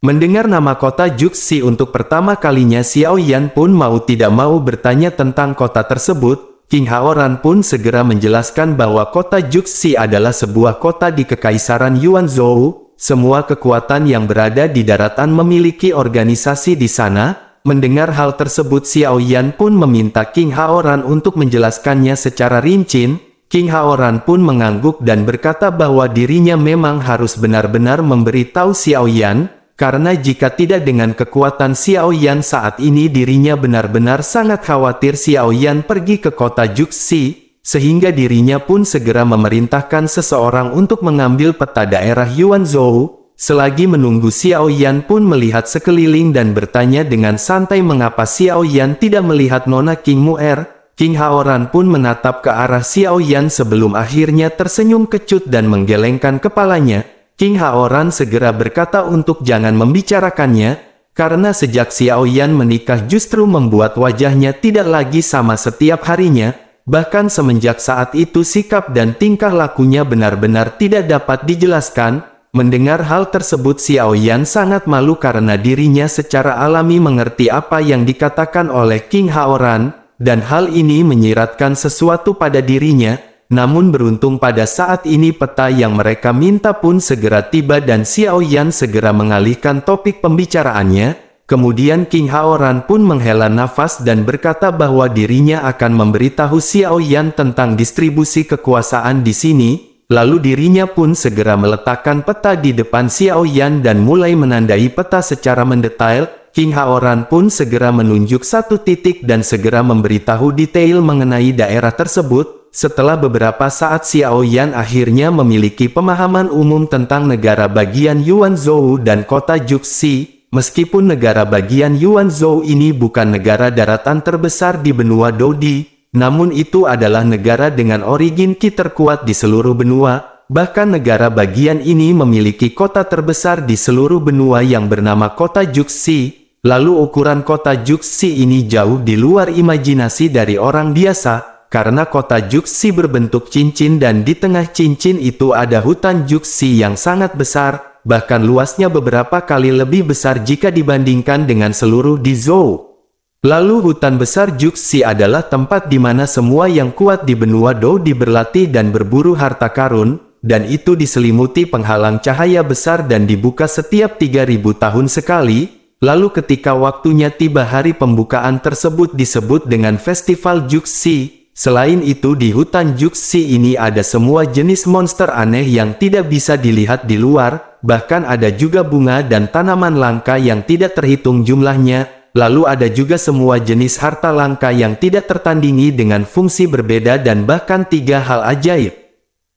Mendengar nama kota Juxi untuk pertama kalinya Xiao Yan pun mau tidak mau bertanya tentang kota tersebut. King Haoran pun segera menjelaskan bahwa kota Juxi adalah sebuah kota di Kekaisaran Yuanzhou. Semua kekuatan yang berada di daratan memiliki organisasi di sana. Mendengar hal tersebut, Xiao Yan pun meminta King Haoran untuk menjelaskannya secara rinci. King Haoran pun mengangguk dan berkata bahwa dirinya memang harus benar-benar memberitahu Xiao Yan. Karena jika tidak dengan kekuatan Xiao Yan saat ini dirinya benar-benar sangat khawatir Xiao Yan pergi ke kota Juxi, sehingga dirinya pun segera memerintahkan seseorang untuk mengambil peta daerah Yuanzhou. Selagi menunggu, Xiao Yan pun melihat sekeliling dan bertanya dengan santai mengapa Xiao Yan tidak melihat Nona King Mu'er. King Haoran pun menatap ke arah Xiao Yan sebelum akhirnya tersenyum kecut dan menggelengkan kepalanya. King Haoran segera berkata untuk jangan membicarakannya, karena sejak Xiao Yan menikah justru membuat wajahnya tidak lagi sama setiap harinya, bahkan semenjak saat itu sikap dan tingkah lakunya benar-benar tidak dapat dijelaskan. Mendengar hal tersebut, Xiao Yan sangat malu karena dirinya secara alami mengerti apa yang dikatakan oleh King Haoran, dan hal ini menyiratkan sesuatu pada dirinya. Namun beruntung pada saat ini peta yang mereka minta pun segera tiba dan Xiao Yan segera mengalihkan topik pembicaraannya. Kemudian King Haoran pun menghela nafas dan berkata bahwa dirinya akan memberitahu Xiao Yan tentang distribusi kekuasaan di sini. Lalu dirinya pun segera meletakkan peta di depan Xiao Yan dan mulai menandai peta secara mendetail. King Haoran pun segera menunjuk satu titik dan segera memberitahu detail mengenai daerah tersebut. Setelah beberapa saat, Xiao Yan akhirnya memiliki pemahaman umum tentang negara bagian Yuanzhou dan kota Juxi. Meskipun negara bagian Yuanzhou ini bukan negara daratan terbesar di benua Dodi, namun itu adalah negara dengan origin Qi terkuat di seluruh benua. Bahkan negara bagian ini memiliki kota terbesar di seluruh benua yang bernama kota Juxi. Lalu ukuran kota Juxi ini jauh di luar imajinasi dari orang biasa. Karena kota Juxi berbentuk cincin dan di tengah cincin itu ada hutan Juxi yang sangat besar, bahkan luasnya beberapa kali lebih besar jika dibandingkan dengan seluruh di Zhou. Lalu hutan besar Juxi adalah tempat di mana semua yang kuat di benua Dodi berlatih dan berburu harta karun, dan itu diselimuti penghalang cahaya besar dan dibuka setiap 3000 tahun sekali. Lalu ketika waktunya tiba, hari pembukaan tersebut disebut dengan Festival Juxi. Selain itu di hutan Juxi ini ada semua jenis monster aneh yang tidak bisa dilihat di luar, bahkan ada juga bunga dan tanaman langka yang tidak terhitung jumlahnya, lalu ada juga semua jenis harta langka yang tidak tertandingi dengan fungsi berbeda dan bahkan 3 hal ajaib.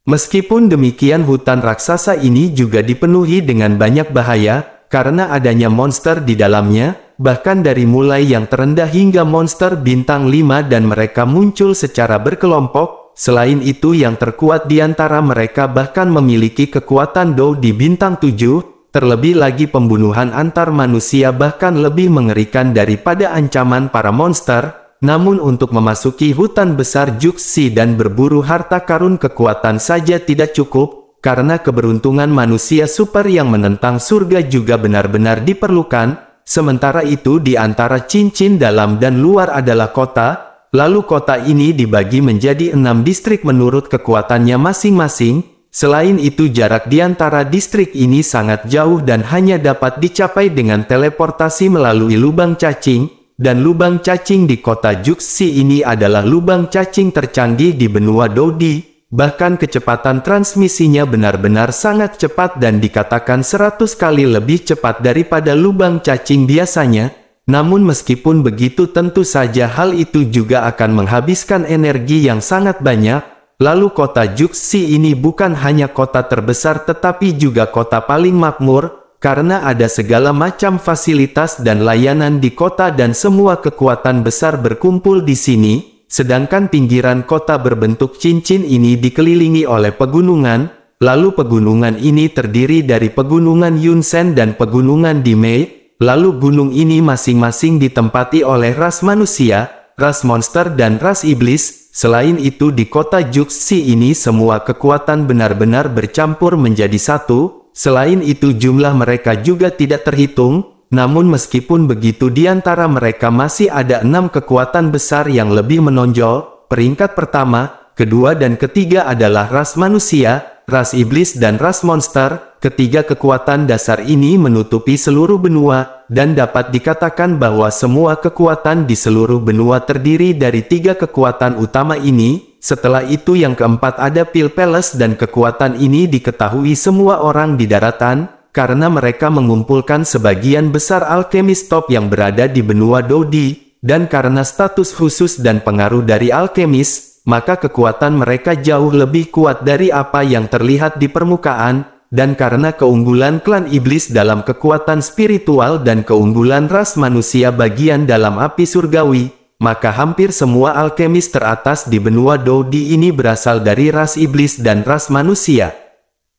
Meskipun demikian, hutan raksasa ini juga dipenuhi dengan banyak bahaya, karena adanya monster di dalamnya, bahkan dari mulai yang terendah hingga monster bintang 5 dan mereka muncul secara berkelompok. Selain itu yang terkuat di antara mereka bahkan memiliki kekuatan Dou di bintang 7, terlebih lagi pembunuhan antar manusia bahkan lebih mengerikan daripada ancaman para monster. Namun untuk memasuki hutan besar Juxi dan berburu harta karun kekuatan saja tidak cukup, karena keberuntungan manusia super yang menentang surga juga benar-benar diperlukan. Sementara itu di antara cincin dalam dan luar adalah kota, lalu kota ini dibagi menjadi 6 distrik menurut kekuatannya masing-masing. Selain itu jarak di antara distrik ini sangat jauh dan hanya dapat dicapai dengan teleportasi melalui lubang cacing, dan lubang cacing di kota Juxi ini adalah lubang cacing tercanggih di benua Dodi. Bahkan kecepatan transmisinya benar-benar sangat cepat dan dikatakan 100 kali lebih cepat daripada lubang cacing biasanya. Namun meskipun begitu tentu saja hal itu juga akan menghabiskan energi yang sangat banyak. Lalu kota Juxi ini bukan hanya kota terbesar tetapi juga kota paling makmur, karena ada segala macam fasilitas dan layanan di kota dan semua kekuatan besar berkumpul di sini. Sedangkan pinggiran kota berbentuk cincin ini dikelilingi oleh pegunungan, lalu pegunungan ini terdiri dari pegunungan Yunsen dan pegunungan Dimei, lalu gunung ini masing-masing ditempati oleh ras manusia, ras monster dan ras iblis. Selain itu di kota Juxi ini semua kekuatan benar-benar bercampur menjadi satu. Selain itu jumlah mereka juga tidak terhitung. Namun meskipun begitu di antara mereka masih ada 6 kekuatan besar yang lebih menonjol, peringkat pertama, kedua dan ketiga adalah ras manusia, ras iblis dan ras monster. Ketiga kekuatan dasar ini menutupi seluruh benua, dan dapat dikatakan bahwa semua kekuatan di seluruh benua terdiri dari tiga kekuatan utama ini. Setelah itu yang keempat ada Pil Palace, dan kekuatan ini diketahui semua orang di daratan, karena mereka mengumpulkan sebagian besar alkemis top yang berada di benua Dodi, dan karena status khusus dan pengaruh dari alkemis, maka kekuatan mereka jauh lebih kuat dari apa yang terlihat di permukaan. Dan karena keunggulan klan iblis dalam kekuatan spiritual dan keunggulan ras manusia bagian dalam api surgawi, maka hampir semua alkemis teratas di benua Dodi ini berasal dari ras iblis dan ras manusia.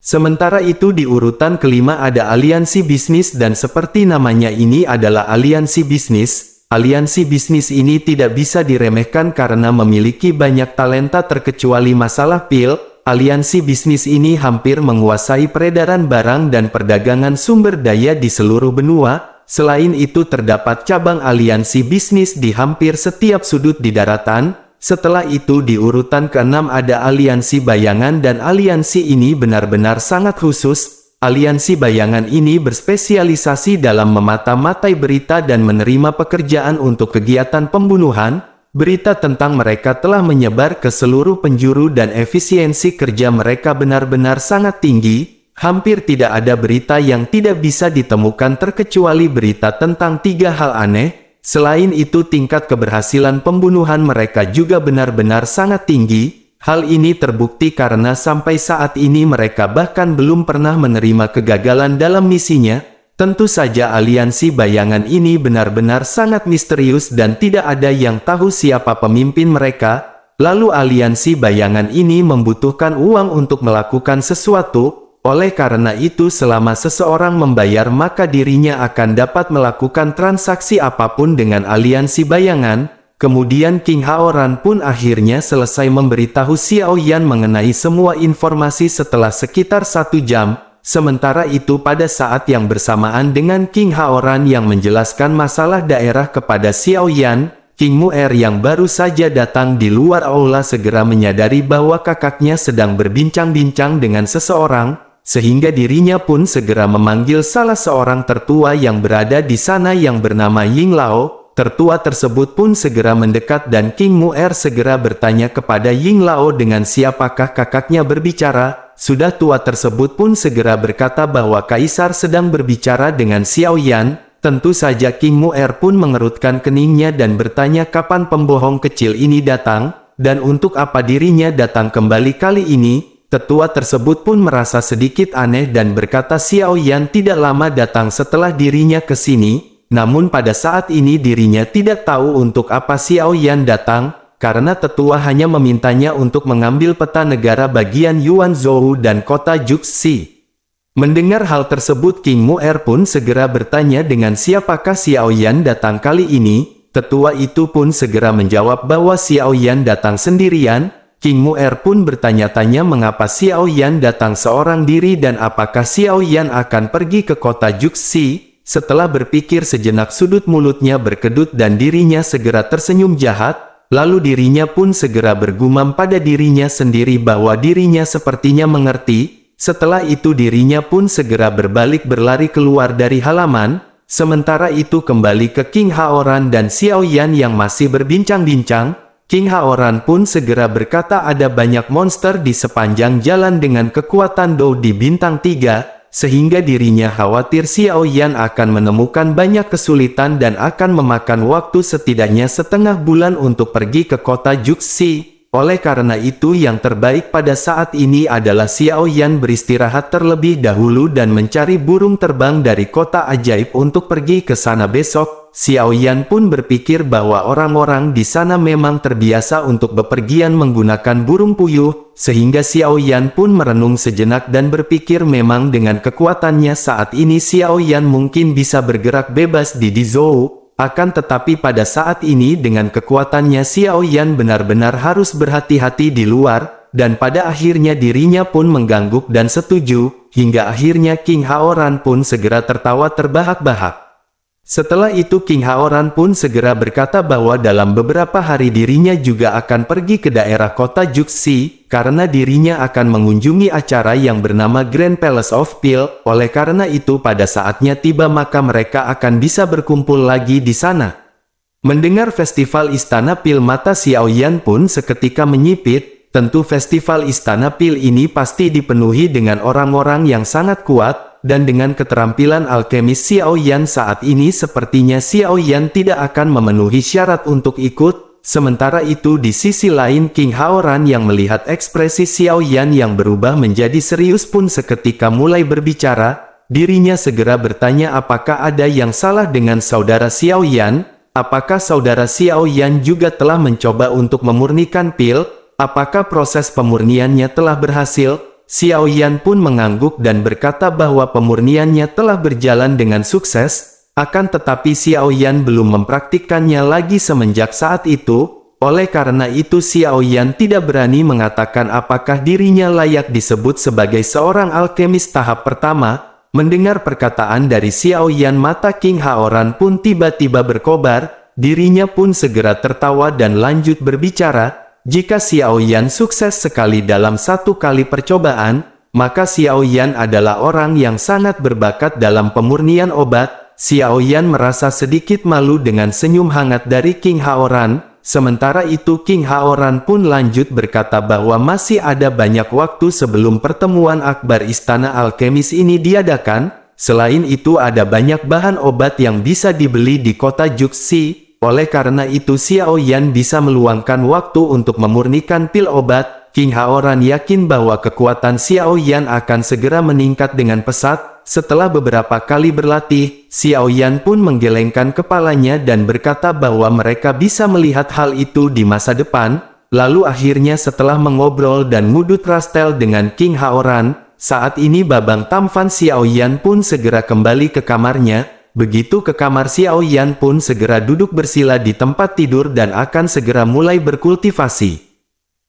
Sementara itu di urutan kelima ada aliansi bisnis, dan seperti namanya ini adalah aliansi bisnis. Aliansi bisnis ini tidak bisa diremehkan karena memiliki banyak talenta terkecuali masalah pil. Aliansi bisnis ini hampir menguasai peredaran barang dan perdagangan sumber daya di seluruh benua. Selain itu terdapat cabang aliansi bisnis di hampir setiap sudut di daratan. Setelah itu di urutan keenam ada aliansi bayangan, dan aliansi ini benar-benar sangat khusus. Aliansi bayangan ini berspesialisasi dalam memata-matai berita dan menerima pekerjaan untuk kegiatan pembunuhan. Berita tentang mereka telah menyebar ke seluruh penjuru dan efisiensi kerja mereka benar-benar sangat tinggi. Hampir tidak ada berita yang tidak bisa ditemukan terkecuali berita tentang tiga hal aneh. Selain itu tingkat keberhasilan pembunuhan mereka juga benar-benar sangat tinggi. Hal ini terbukti karena sampai saat ini mereka bahkan belum pernah menerima kegagalan dalam misinya. Tentu saja aliansi bayangan ini benar-benar sangat misterius dan tidak ada yang tahu siapa pemimpin mereka. Lalu aliansi bayangan ini membutuhkan uang untuk melakukan sesuatu. Oleh karena itu selama seseorang membayar maka dirinya akan dapat melakukan transaksi apapun dengan aliansi bayangan. Kemudian King Haoran pun akhirnya selesai memberitahu Xiao Yan mengenai semua informasi setelah sekitar 1 jam. Sementara itu pada saat yang bersamaan dengan King Haoran yang menjelaskan masalah daerah kepada Xiao Yan, King Mu'er yang baru saja datang di luar aula segera menyadari bahwa kakaknya sedang berbincang-bincang dengan seseorang, sehingga dirinya pun segera memanggil salah seorang tertua yang berada di sana yang bernama Ying Lao. Tertua tersebut pun segera mendekat dan King Mu'er segera bertanya kepada Ying Lao dengan siapakah kakaknya berbicara. Sudah tua tersebut pun segera berkata bahwa Kaisar sedang berbicara dengan Xiao Yan. Tentu saja King Mu'er pun mengerutkan keningnya dan bertanya kapan pembohong kecil ini datang, dan untuk apa dirinya datang kembali kali ini. Tetua tersebut pun merasa sedikit aneh dan berkata Xiao Yan tidak lama datang setelah dirinya ke sini, namun pada saat ini dirinya tidak tahu untuk apa Xiao Yan datang. Karena tetua hanya memintanya untuk mengambil peta negara bagian Yuanzhou dan kota Juxi. Mendengar hal tersebut King Mu'er pun segera bertanya dengan siapakah Xiao Yan datang kali ini. Tetua itu pun segera menjawab bahwa Xiao Yan datang sendirian. King Mu'er pun bertanya-tanya mengapa Xiao Yan datang seorang diri dan apakah Xiao Yan akan pergi ke kota Juxi. Setelah berpikir sejenak sudut mulutnya berkedut dan dirinya segera tersenyum jahat. Lalu dirinya pun segera bergumam pada dirinya sendiri bahwa dirinya sepertinya mengerti. Setelah itu dirinya pun segera berbalik berlari keluar dari halaman. Sementara itu kembali ke King Haoran dan Xiao Yan yang masih berbincang-bincang. King Haoran pun segera berkata ada banyak monster di sepanjang jalan dengan kekuatan Dou di bintang 3. Sehingga dirinya khawatir Xiao Yan akan menemukan banyak kesulitan dan akan memakan waktu setidaknya setengah bulan untuk pergi ke kota Juxi. Oleh karena itu yang terbaik pada saat ini adalah Xiao Yan beristirahat terlebih dahulu dan mencari burung terbang dari kota ajaib untuk pergi ke sana besok. Xiao Yan pun berpikir bahwa orang-orang di sana memang terbiasa untuk bepergian menggunakan burung puyuh, sehingga Xiao Yan pun merenung sejenak dan berpikir memang dengan kekuatannya saat ini Xiao Yan mungkin bisa bergerak bebas di Dizhou. Akan tetapi pada saat ini dengan kekuatannya Xiao Yan benar-benar harus berhati-hati di luar, dan pada akhirnya dirinya pun mengangguk dan setuju, hingga akhirnya King Haoran pun segera tertawa terbahak-bahak. Setelah itu King Haoran pun segera berkata bahwa dalam beberapa hari dirinya juga akan pergi ke daerah kota Juxi, karena dirinya akan mengunjungi acara yang bernama Grand Palace of Pil. Oleh karena itu pada saatnya tiba maka mereka akan bisa berkumpul lagi di sana. Mendengar festival Istana Pil mata Xiaoyan pun seketika menyipit. Tentu festival Istana Pil ini pasti dipenuhi dengan orang-orang yang sangat kuat. Dan dengan keterampilan alkemis Xiaoyan saat ini sepertinya Xiaoyan tidak akan memenuhi syarat untuk ikut. Sementara itu di sisi lain King Haoran yang melihat ekspresi Xiaoyan yang berubah menjadi serius pun seketika mulai berbicara. Dirinya segera bertanya apakah ada yang salah dengan saudara Xiaoyan? Apakah saudara Xiaoyan juga telah mencoba untuk memurnikan pil? Apakah proses pemurniannya telah berhasil? Xiaoyan pun mengangguk dan berkata bahwa pemurniannya telah berjalan dengan sukses, akan tetapi Xiaoyan belum mempraktikkannya lagi semenjak saat itu. Oleh karena itu Xiaoyan tidak berani mengatakan apakah dirinya layak disebut sebagai seorang alkemis tahap pertama. Mendengar perkataan dari Xiaoyan mata King Haoran pun tiba-tiba berkobar, dirinya pun segera tertawa dan lanjut berbicara. Jika Xiaoyan sukses sekali dalam satu kali percobaan, maka Xiaoyan adalah orang yang sangat berbakat dalam pemurnian obat. Xiaoyan merasa sedikit malu dengan senyum hangat dari King Haoran. Sementara itu King Haoran pun lanjut berkata bahwa masih ada banyak waktu sebelum pertemuan akbar Istana Alkemis ini diadakan. Selain itu ada banyak bahan obat yang bisa dibeli di kota Juxi. Oleh karena itu Xiaoyan bisa meluangkan waktu untuk memurnikan pil obat. King Haoran yakin bahwa kekuatan Xiaoyan akan segera meningkat dengan pesat. Setelah beberapa kali berlatih, Xiaoyan pun menggelengkan kepalanya dan berkata bahwa mereka bisa melihat hal itu di masa depan. Lalu akhirnya setelah mengobrol dan ngudut rastel dengan King Haoran, saat ini Babang Tamfan Xiaoyan pun segera kembali ke kamarnya. Begitu ke kamar Xiaoyan pun segera duduk bersila di tempat tidur dan akan segera mulai berkultivasi.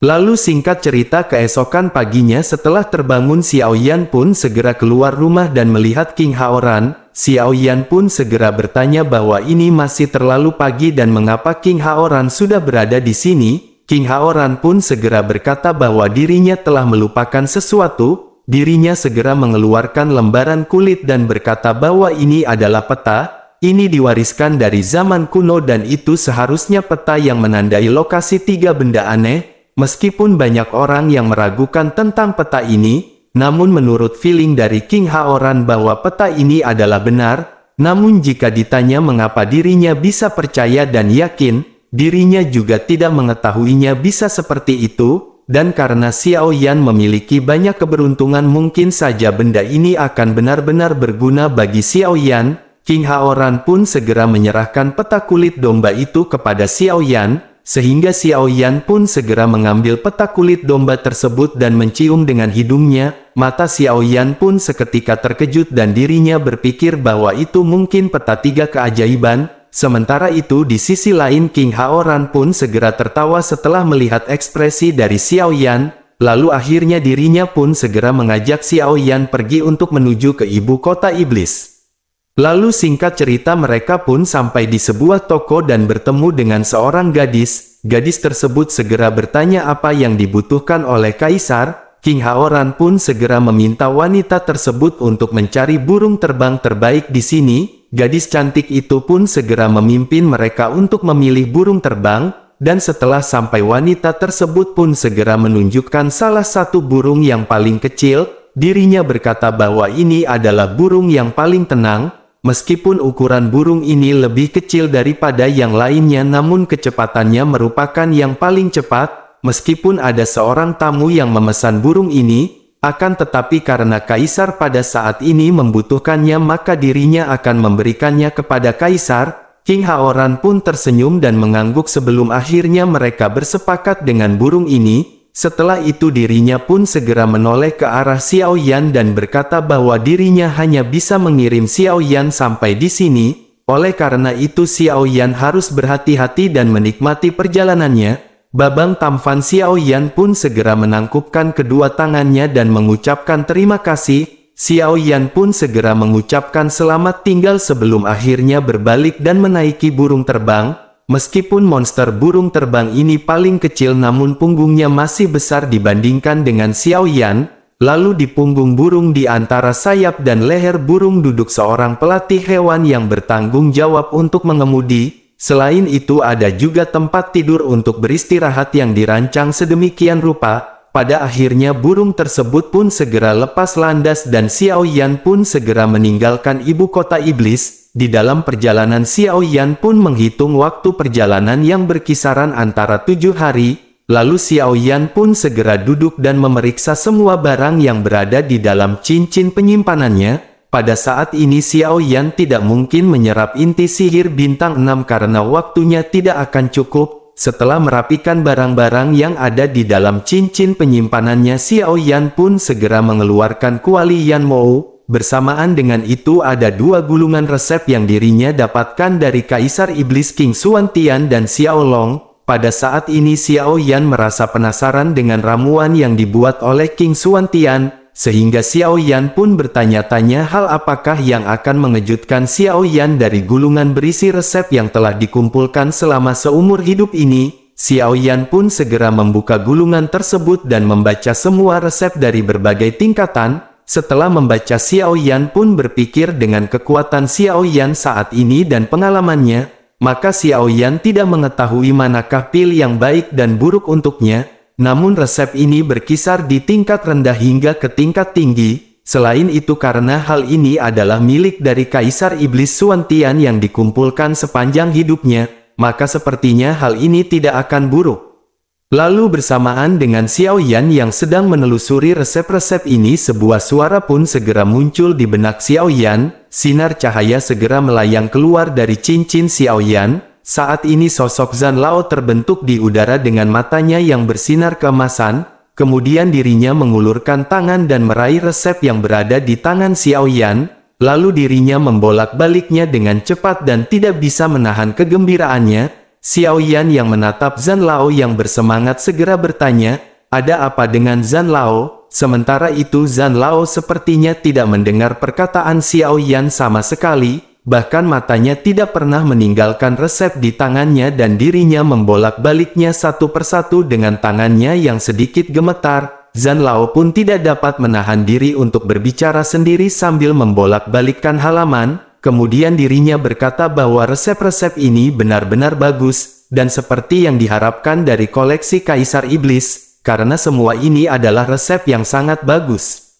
Lalu singkat cerita keesokan paginya setelah terbangun Xiaoyan pun segera keluar rumah dan melihat King Haoran. Xiaoyan pun segera bertanya bahwa ini masih terlalu pagi dan mengapa King Haoran sudah berada di sini. King Haoran pun segera berkata bahwa dirinya telah melupakan sesuatu. Dirinya segera mengeluarkan lembaran kulit dan berkata bahwa ini adalah peta, ini diwariskan dari zaman kuno dan itu seharusnya peta yang menandai lokasi 3 benda aneh. Meskipun banyak orang yang meragukan tentang peta ini, namun menurut feeling dari King Haoran bahwa peta ini adalah benar. Namun jika ditanya mengapa dirinya bisa percaya dan yakin, dirinya juga tidak mengetahuinya bisa seperti itu. Dan karena Xiaoyan memiliki banyak keberuntungan mungkin saja benda ini akan benar-benar berguna bagi Xiaoyan. King Haoran pun segera menyerahkan peta kulit domba itu kepada Xiaoyan, sehingga Xiaoyan pun segera mengambil peta kulit domba tersebut dan mencium dengan hidungnya. Mata Xiaoyan pun seketika terkejut dan dirinya berpikir bahwa itu mungkin peta 3 keajaiban. Sementara itu di sisi lain King Haoran pun segera tertawa setelah melihat ekspresi dari Xiaoyan, lalu akhirnya dirinya pun segera mengajak Xiaoyan pergi untuk menuju ke ibu kota iblis. Lalu singkat cerita mereka pun sampai di sebuah toko dan bertemu dengan seorang gadis. Gadis tersebut segera bertanya apa yang dibutuhkan oleh Kaisar. King Haoran pun segera meminta wanita tersebut untuk mencari burung terbang terbaik di sini. Gadis cantik itu pun segera memimpin mereka untuk memilih burung terbang, dan setelah sampai wanita tersebut pun segera menunjukkan salah satu burung yang paling kecil. Dirinya berkata bahwa ini adalah burung yang paling tenang, meskipun ukuran burung ini lebih kecil daripada yang lainnya namun kecepatannya merupakan yang paling cepat. Meskipun ada seorang tamu yang memesan burung ini, akan tetapi karena Kaisar pada saat ini membutuhkannya maka dirinya akan memberikannya kepada Kaisar. King Haoran pun tersenyum dan mengangguk sebelum akhirnya mereka bersepakat dengan burung ini. Setelah itu dirinya pun segera menoleh ke arah Xiaoyan dan berkata bahwa dirinya hanya bisa mengirim Xiaoyan sampai di sini. Oleh karena itu Xiaoyan harus berhati-hati dan menikmati perjalanannya. Babang tampan Xiaoyan pun segera menangkupkan kedua tangannya dan mengucapkan terima kasih. Xiao Yan pun segera mengucapkan selamat tinggal sebelum akhirnya berbalik dan menaiki burung terbang. Meskipun monster burung terbang ini paling kecil namun punggungnya masih besar dibandingkan dengan Xiao Yan. Lalu di punggung burung di antara sayap dan leher burung duduk seorang pelatih hewan yang bertanggung jawab untuk mengemudi. Selain itu ada juga tempat tidur untuk beristirahat yang dirancang sedemikian rupa. Pada akhirnya burung tersebut pun segera lepas landas dan Xiao Yan pun segera meninggalkan ibu kota iblis. Di dalam perjalanan Xiao Yan pun menghitung waktu perjalanan yang berkisaran antara 7 hari. Lalu Xiao Yan pun segera duduk dan memeriksa semua barang yang berada di dalam cincin penyimpanannya. Pada saat ini Xiao Yan tidak mungkin menyerap inti sihir bintang 6 karena waktunya tidak akan cukup. Setelah merapikan barang-barang yang ada di dalam cincin penyimpanannya, Xiao Yan pun segera mengeluarkan kuali Yan Mou. Bersamaan dengan itu ada 2 gulungan resep yang dirinya dapatkan dari Kaisar Iblis King Xuantian dan Xiao Long. Pada saat ini Xiao Yan merasa penasaran dengan ramuan yang dibuat oleh King Xuantian, sehingga Xiao Yan pun bertanya-tanya hal apakah yang akan mengejutkan Xiao Yan dari gulungan berisi resep yang telah dikumpulkan selama seumur hidup ini. Xiao Yan pun segera membuka gulungan tersebut dan membaca semua resep dari berbagai tingkatan. Setelah membaca, Xiao Yan pun berpikir dengan kekuatan Xiao Yan saat ini dan pengalamannya, maka Xiao Yan tidak mengetahui manakah pil yang baik dan buruk untuknya. Namun resep ini berkisar di tingkat rendah hingga ke tingkat tinggi. Selain itu karena hal ini adalah milik dari Kaisar Iblis Xuantian yang dikumpulkan sepanjang hidupnya, maka sepertinya hal ini tidak akan buruk. Lalu bersamaan dengan Xiao Yan yang sedang menelusuri resep-resep ini, sebuah suara pun segera muncul di benak Xiao Yan. Sinar cahaya segera melayang keluar dari cincin Xiao Yan. Saat ini sosok Zhan Lao terbentuk di udara dengan matanya yang bersinar keemasan. Kemudian dirinya mengulurkan tangan dan meraih resep yang berada di tangan Xiao Yan. Lalu dirinya membolak-baliknya dengan cepat dan tidak bisa menahan kegembiraannya. Xiao Yan yang menatap Zhan Lao yang bersemangat segera bertanya, "Ada apa dengan Zhan Lao?" Sementara itu Zhan Lao sepertinya tidak mendengar perkataan Xiao Yan sama sekali, bahkan matanya tidak pernah meninggalkan resep di tangannya dan dirinya membolak-baliknya satu persatu dengan tangannya yang sedikit gemetar. Zhan Lao pun tidak dapat menahan diri untuk berbicara sendiri sambil membolak-balikkan halaman. Kemudian dirinya berkata bahwa resep-resep ini benar-benar bagus, dan seperti yang diharapkan dari koleksi Kaisar Iblis, karena semua ini adalah resep yang sangat bagus.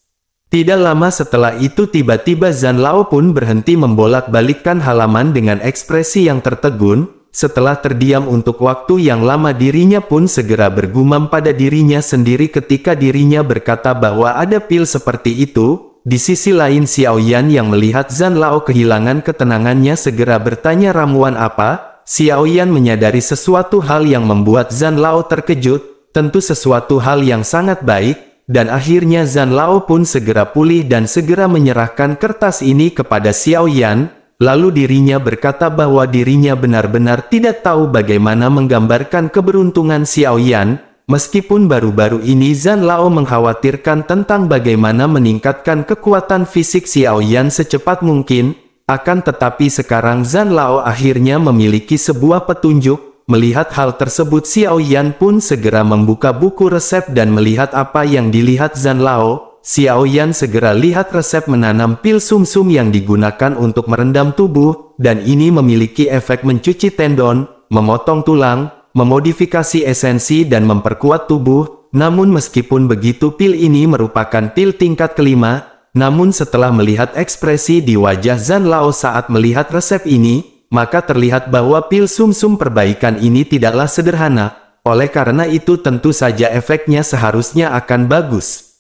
Tidak lama setelah itu tiba-tiba Zhan Lao pun berhenti membolak-balikkan halaman dengan ekspresi yang tertegun. Setelah terdiam untuk waktu yang lama, dirinya pun segera bergumam pada dirinya sendiri ketika dirinya berkata bahwa ada pil seperti itu. Di sisi lain Xiao Yan yang melihat Zhan Lao kehilangan ketenangannya segera bertanya, "Ramuan apa?" Xiao Yan menyadari sesuatu hal yang membuat Zhan Lao terkejut, tentu sesuatu hal yang sangat baik, dan akhirnya Zhan Lao pun segera pulih dan segera menyerahkan kertas ini kepada Xiao Yan. Lalu dirinya berkata bahwa dirinya benar-benar tidak tahu bagaimana menggambarkan keberuntungan Xiao Yan. Meskipun baru-baru ini Zhan Lao mengkhawatirkan tentang bagaimana meningkatkan kekuatan fisik Xiao Yan secepat mungkin, akan tetapi sekarang Zhan Lao akhirnya memiliki sebuah petunjuk. Melihat hal tersebut, Xiao Yan pun segera membuka buku resep dan melihat apa yang dilihat Zhan Lao. Xiao Yan segera lihat resep menanam pil sumsum yang digunakan untuk merendam tubuh, dan ini memiliki efek mencuci tendon, memotong tulang, memodifikasi esensi dan memperkuat tubuh. Namun meskipun begitu pil ini merupakan pil tingkat kelima, namun setelah melihat ekspresi di wajah Zhan Lao saat melihat resep ini, maka terlihat bahwa pil sumsum perbaikan ini tidaklah sederhana. Oleh karena itu tentu saja efeknya seharusnya akan bagus.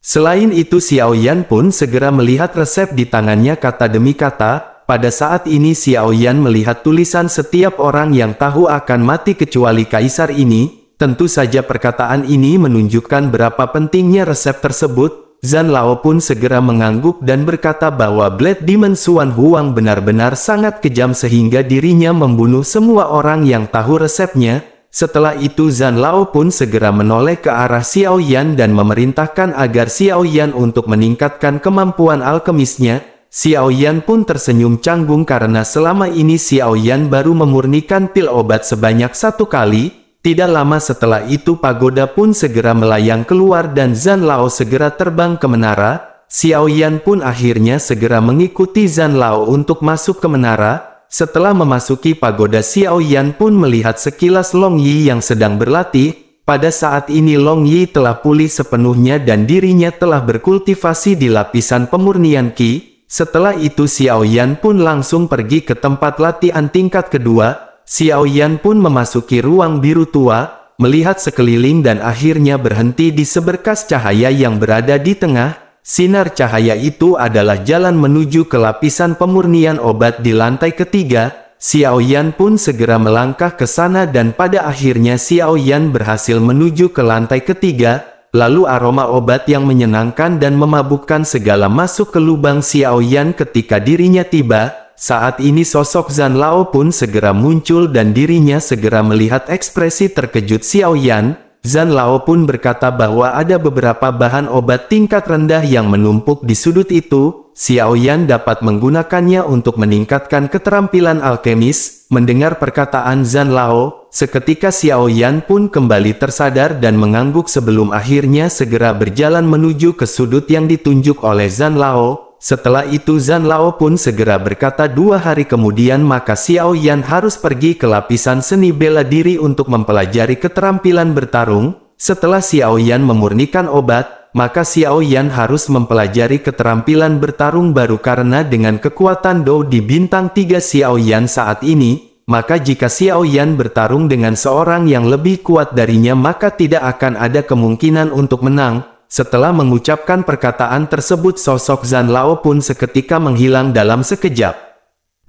Selain itu Xiao Yan pun segera melihat resep di tangannya kata demi kata. Pada saat ini Xiao Yan melihat tulisan setiap orang yang tahu akan mati kecuali kaisar ini. Tentu saja perkataan ini menunjukkan berapa pentingnya resep tersebut. Zhan Lao pun segera mengangguk dan berkata bahwa Blade Demon Xuan Huang benar-benar sangat kejam sehingga dirinya membunuh semua orang yang tahu resepnya. Setelah itu Zhan Lao pun segera menoleh ke arah Xiao Yan dan memerintahkan agar Xiao Yan untuk meningkatkan kemampuan alkemisnya. Xiao Yan pun tersenyum canggung karena selama ini Xiao Yan baru memurnikan pil obat sebanyak 1 kali. Tidak lama setelah itu pagoda pun segera melayang keluar dan Zhan Lao segera terbang ke menara. Xiao Yan pun akhirnya segera mengikuti Zhan Lao untuk masuk ke menara. Setelah memasuki pagoda, Xiao Yan pun melihat sekilas Long Yi yang sedang berlatih. Pada saat ini Long Yi telah pulih sepenuhnya dan dirinya telah berkultivasi di lapisan pemurnian Qi. Setelah itu Xiao Yan pun langsung pergi ke tempat latihan tingkat kedua. Xiao Yan pun memasuki ruang biru tua, melihat sekeliling dan akhirnya berhenti di seberkas cahaya yang berada di tengah. Sinar cahaya itu adalah jalan menuju ke lapisan pemurnian obat di lantai ketiga. Xiao Yan pun segera melangkah ke sana dan pada akhirnya Xiao Yan berhasil menuju ke lantai ketiga. Lalu aroma obat yang menyenangkan dan memabukkan segala masuk ke lubang Xiao Yan ketika dirinya tiba. Saat ini sosok Zhan Lao pun segera muncul dan dirinya segera melihat ekspresi terkejut Xiao Yan. Zhan Lao pun berkata bahwa ada beberapa bahan obat tingkat rendah yang menumpuk di sudut itu. Xiao Yan dapat menggunakannya untuk meningkatkan keterampilan alkemis. Mendengar perkataan Zhan Lao, seketika Xiao Yan pun kembali tersadar dan mengangguk sebelum akhirnya segera berjalan menuju ke sudut yang ditunjuk oleh Zhan Lao. Setelah itu Zhan Lao pun segera berkata 2 hari kemudian maka Xiao Yan harus pergi ke lapisan seni bela diri untuk mempelajari keterampilan bertarung. Setelah Xiao Yan memurnikan obat, maka Xiao Yan harus mempelajari keterampilan bertarung baru karena dengan kekuatan Dou di bintang 3 Xiao Yan saat ini, maka jika Xiao Yan bertarung dengan seorang yang lebih kuat darinya maka tidak akan ada kemungkinan untuk menang. Setelah mengucapkan perkataan tersebut sosok Zhan Lao pun seketika menghilang dalam sekejap.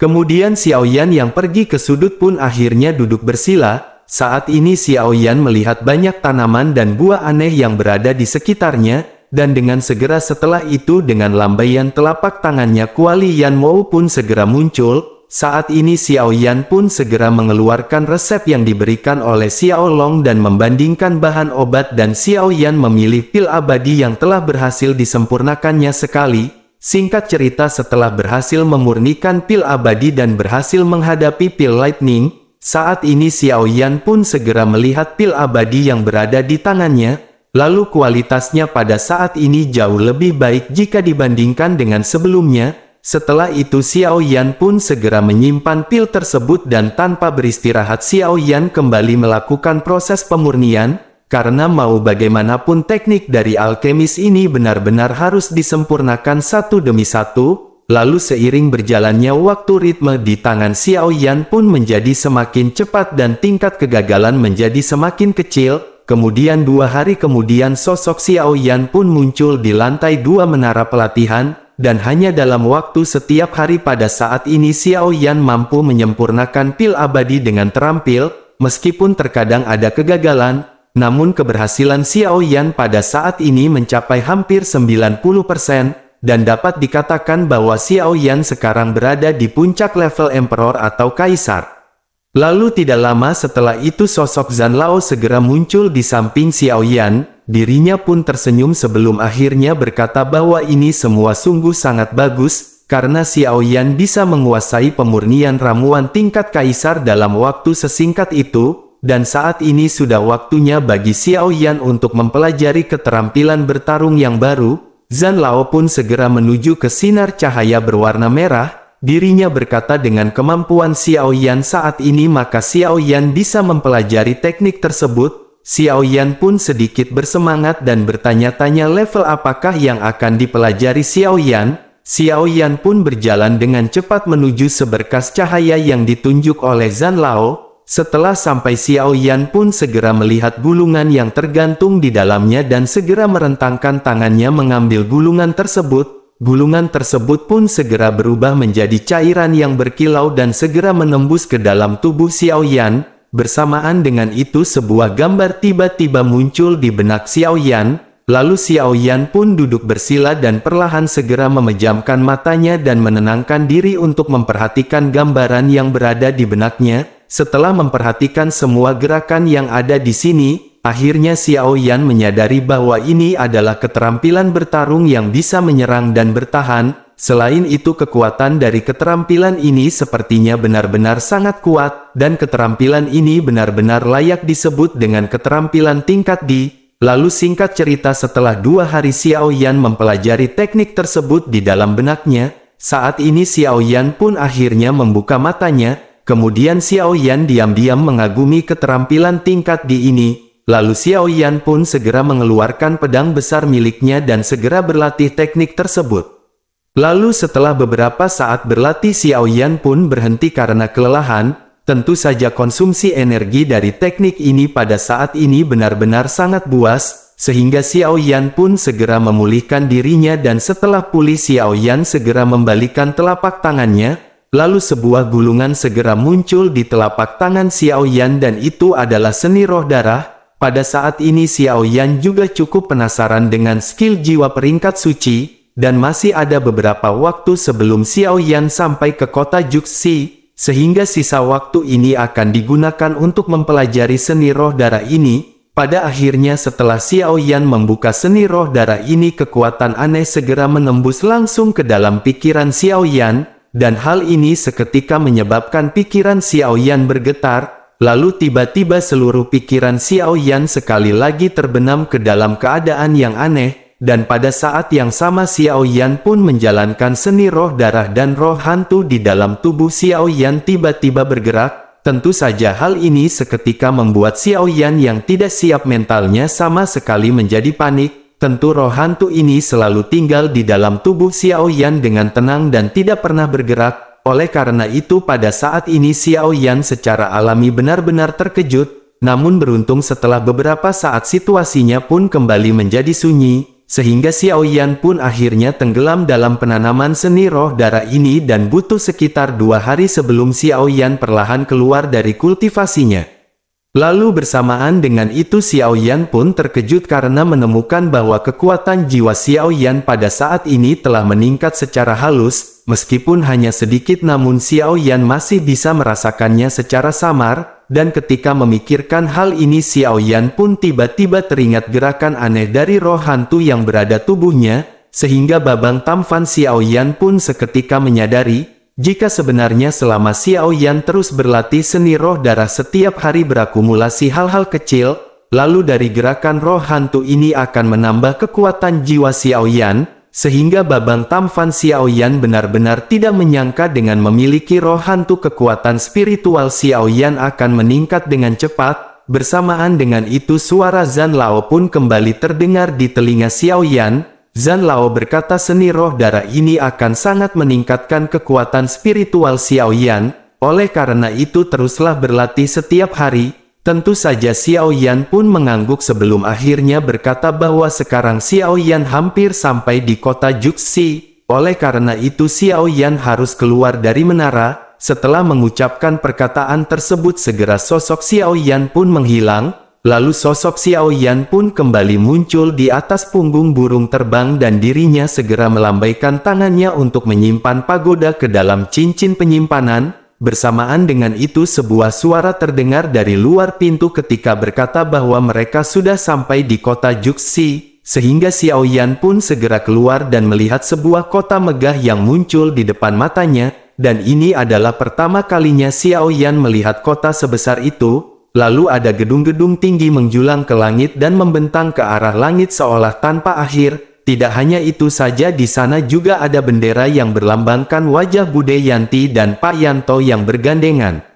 Kemudian Xiao Yan yang pergi ke sudut pun akhirnya duduk bersila. Saat ini Xiao Yan melihat banyak tanaman dan buah aneh yang berada di sekitarnya, dan dengan segera setelah itu dengan lambaian telapak tangannya Kuali Yan Mou pun segera muncul. Saat ini Xiao Yan pun segera mengeluarkan resep yang diberikan oleh Xiao Long dan membandingkan bahan obat dan Xiao Yan memilih pil abadi yang telah berhasil disempurnakannya sekali. Singkat cerita setelah berhasil memurnikan pil abadi dan berhasil menghadapi pil lightning, saat ini Xiao Yan pun segera melihat pil abadi yang berada di tangannya. Lalu kualitasnya pada saat ini jauh lebih baik jika dibandingkan dengan sebelumnya. Setelah itu Xiao Yan pun segera menyimpan pil tersebut dan tanpa beristirahat Xiao Yan kembali melakukan proses pemurnian, karena mau bagaimanapun teknik dari alkemis ini benar-benar harus disempurnakan satu demi satu. Lalu seiring berjalannya waktu ritme di tangan Xiao Yan pun menjadi semakin cepat dan tingkat kegagalan menjadi semakin kecil. Kemudian 2 hari kemudian sosok Xiao Yan pun muncul di lantai 2 menara pelatihan. Dan hanya dalam waktu setiap hari pada saat ini Xiao Yan mampu menyempurnakan pil abadi dengan terampil, meskipun terkadang ada kegagalan, namun keberhasilan Xiao Yan pada saat ini mencapai hampir 90%, dan dapat dikatakan bahwa Xiao Yan sekarang berada di puncak level Emperor atau Kaisar. Lalu tidak lama setelah itu sosok Zhan Lao segera muncul di samping Xiao Yan. Dirinya pun tersenyum sebelum akhirnya berkata bahwa ini semua sungguh sangat bagus, karena Xiao Yan bisa menguasai pemurnian ramuan tingkat kaisar dalam waktu sesingkat itu, dan saat ini sudah waktunya bagi Xiao Yan untuk mempelajari keterampilan bertarung yang baru. Zhan Lao pun segera menuju ke sinar cahaya berwarna merah. Dirinya berkata dengan kemampuan Xiao Yan saat ini maka Xiao Yan bisa mempelajari teknik tersebut. Xiao Yan pun sedikit bersemangat dan bertanya-tanya level apakah yang akan dipelajari Xiao Yan. Xiao Yan pun berjalan dengan cepat menuju seberkas cahaya yang ditunjuk oleh Zhan Lao. Setelah sampai Xiao Yan pun segera melihat gulungan yang tergantung di dalamnya dan segera merentangkan tangannya mengambil gulungan tersebut. Gulungan tersebut pun segera berubah menjadi cairan yang berkilau dan segera menembus ke dalam tubuh Xiao Yan. Bersamaan dengan itu sebuah gambar tiba-tiba muncul di benak Xiao Yan, lalu Xiao Yan pun duduk bersila dan perlahan segera memejamkan matanya dan menenangkan diri untuk memperhatikan gambaran yang berada di benaknya. Setelah memperhatikan semua gerakan yang ada di sini, akhirnya Xiao Yan menyadari bahwa ini adalah keterampilan bertarung yang bisa menyerang dan bertahan. Selain itu, kekuatan dari keterampilan ini sepertinya benar-benar sangat kuat, dan keterampilan ini benar-benar layak disebut dengan keterampilan tingkat D. Lalu singkat cerita, setelah 2 hari Xiao Yan mempelajari teknik tersebut di dalam benaknya, saat ini Xiao Yan pun akhirnya membuka matanya. Kemudian Xiao Yan diam-diam mengagumi keterampilan tingkat D ini. Lalu Xiao Yan pun segera mengeluarkan pedang besar miliknya dan segera berlatih teknik tersebut. Lalu setelah beberapa saat berlatih, Xiao Yan pun berhenti karena kelelahan. Tentu saja konsumsi energi dari teknik ini pada saat ini benar-benar sangat buas, sehingga Xiao Yan pun segera memulihkan dirinya, dan setelah pulih Xiao Yan segera membalikan telapak tangannya. Lalu sebuah gulungan segera muncul di telapak tangan Xiao Yan, dan itu adalah seni roh darah. Pada saat ini Xiao Yan juga cukup penasaran dengan skill jiwa peringkat suci, dan masih ada beberapa waktu sebelum Xiao Yan sampai ke kota Juxi, sehingga sisa waktu ini akan digunakan untuk mempelajari seni roh darah ini. Pada akhirnya setelah Xiao Yan membuka seni roh darah ini, kekuatan aneh segera menembus langsung ke dalam pikiran Xiao Yan. Dan hal ini seketika menyebabkan pikiran Xiao Yan bergetar, lalu tiba-tiba seluruh pikiran Xiao Yan sekali lagi terbenam ke dalam keadaan yang aneh, dan pada saat yang sama Xiao Yan pun menjalankan seni roh darah, dan roh hantu di dalam tubuh Xiao Yan tiba-tiba bergerak. Tentu saja hal ini seketika membuat Xiao Yan yang tidak siap mentalnya sama sekali menjadi panik. Tentu roh hantu ini selalu tinggal di dalam tubuh Xiao Yan dengan tenang dan tidak pernah bergerak. Oleh karena itu pada saat ini Xiao Yan secara alami benar-benar terkejut. Namun beruntung setelah beberapa saat situasinya pun kembali menjadi sunyi, sehingga Xiao Yan pun akhirnya tenggelam dalam penanaman seni roh darah ini, dan butuh sekitar 2 hari sebelum Xiao Yan perlahan keluar dari kultivasinya. Lalu bersamaan dengan itu Xiao Yan pun terkejut karena menemukan bahwa kekuatan jiwa Xiao Yan pada saat ini telah meningkat secara halus. Meskipun hanya sedikit, namun Xiao Yan masih bisa merasakannya secara samar, dan ketika memikirkan hal ini Xiao Yan pun tiba-tiba teringat gerakan aneh dari roh hantu yang berada tubuhnya, sehingga babang tampan Xiao Yan pun seketika menyadari, jika sebenarnya selama Xiao Yan terus berlatih seni roh darah setiap hari berakumulasi hal-hal kecil, lalu dari gerakan roh hantu ini akan menambah kekuatan jiwa Xiao Yan, sehingga babang tampan Xiao Yan benar-benar tidak menyangka dengan memiliki roh hantu kekuatan spiritual Xiao Yan akan meningkat dengan cepat. Bersamaan dengan itu suara Zhan Lao pun kembali terdengar di telinga Xiao Yan. Zhan Lao berkata seni roh darah ini akan sangat meningkatkan kekuatan spiritual Xiao Yan, oleh karena itu teruslah berlatih setiap hari. Tentu saja Xiao Yan pun mengangguk sebelum akhirnya berkata bahwa sekarang Xiao Yan hampir sampai di kota Juxi. Oleh karena itu Xiao Yan harus keluar dari menara. Setelah mengucapkan perkataan tersebut segera sosok Xiao Yan pun menghilang. Lalu sosok Xiao Yan pun kembali muncul di atas punggung burung terbang, dan dirinya segera melambaikan tangannya untuk menyimpan pagoda ke dalam cincin penyimpanan. Bersamaan dengan itu sebuah suara terdengar dari luar pintu ketika berkata bahwa mereka sudah sampai di kota Juxi, sehingga Xiao Yan pun segera keluar dan melihat sebuah kota megah yang muncul di depan matanya, dan ini adalah pertama kalinya Xiao Yan melihat kota sebesar itu. Lalu ada gedung-gedung tinggi menjulang ke langit dan membentang ke arah langit seolah tanpa akhir. Tidak hanya itu saja, di sana juga ada bendera yang berlambangkan wajah Bude Yanti dan Pak Yanto yang bergandengan.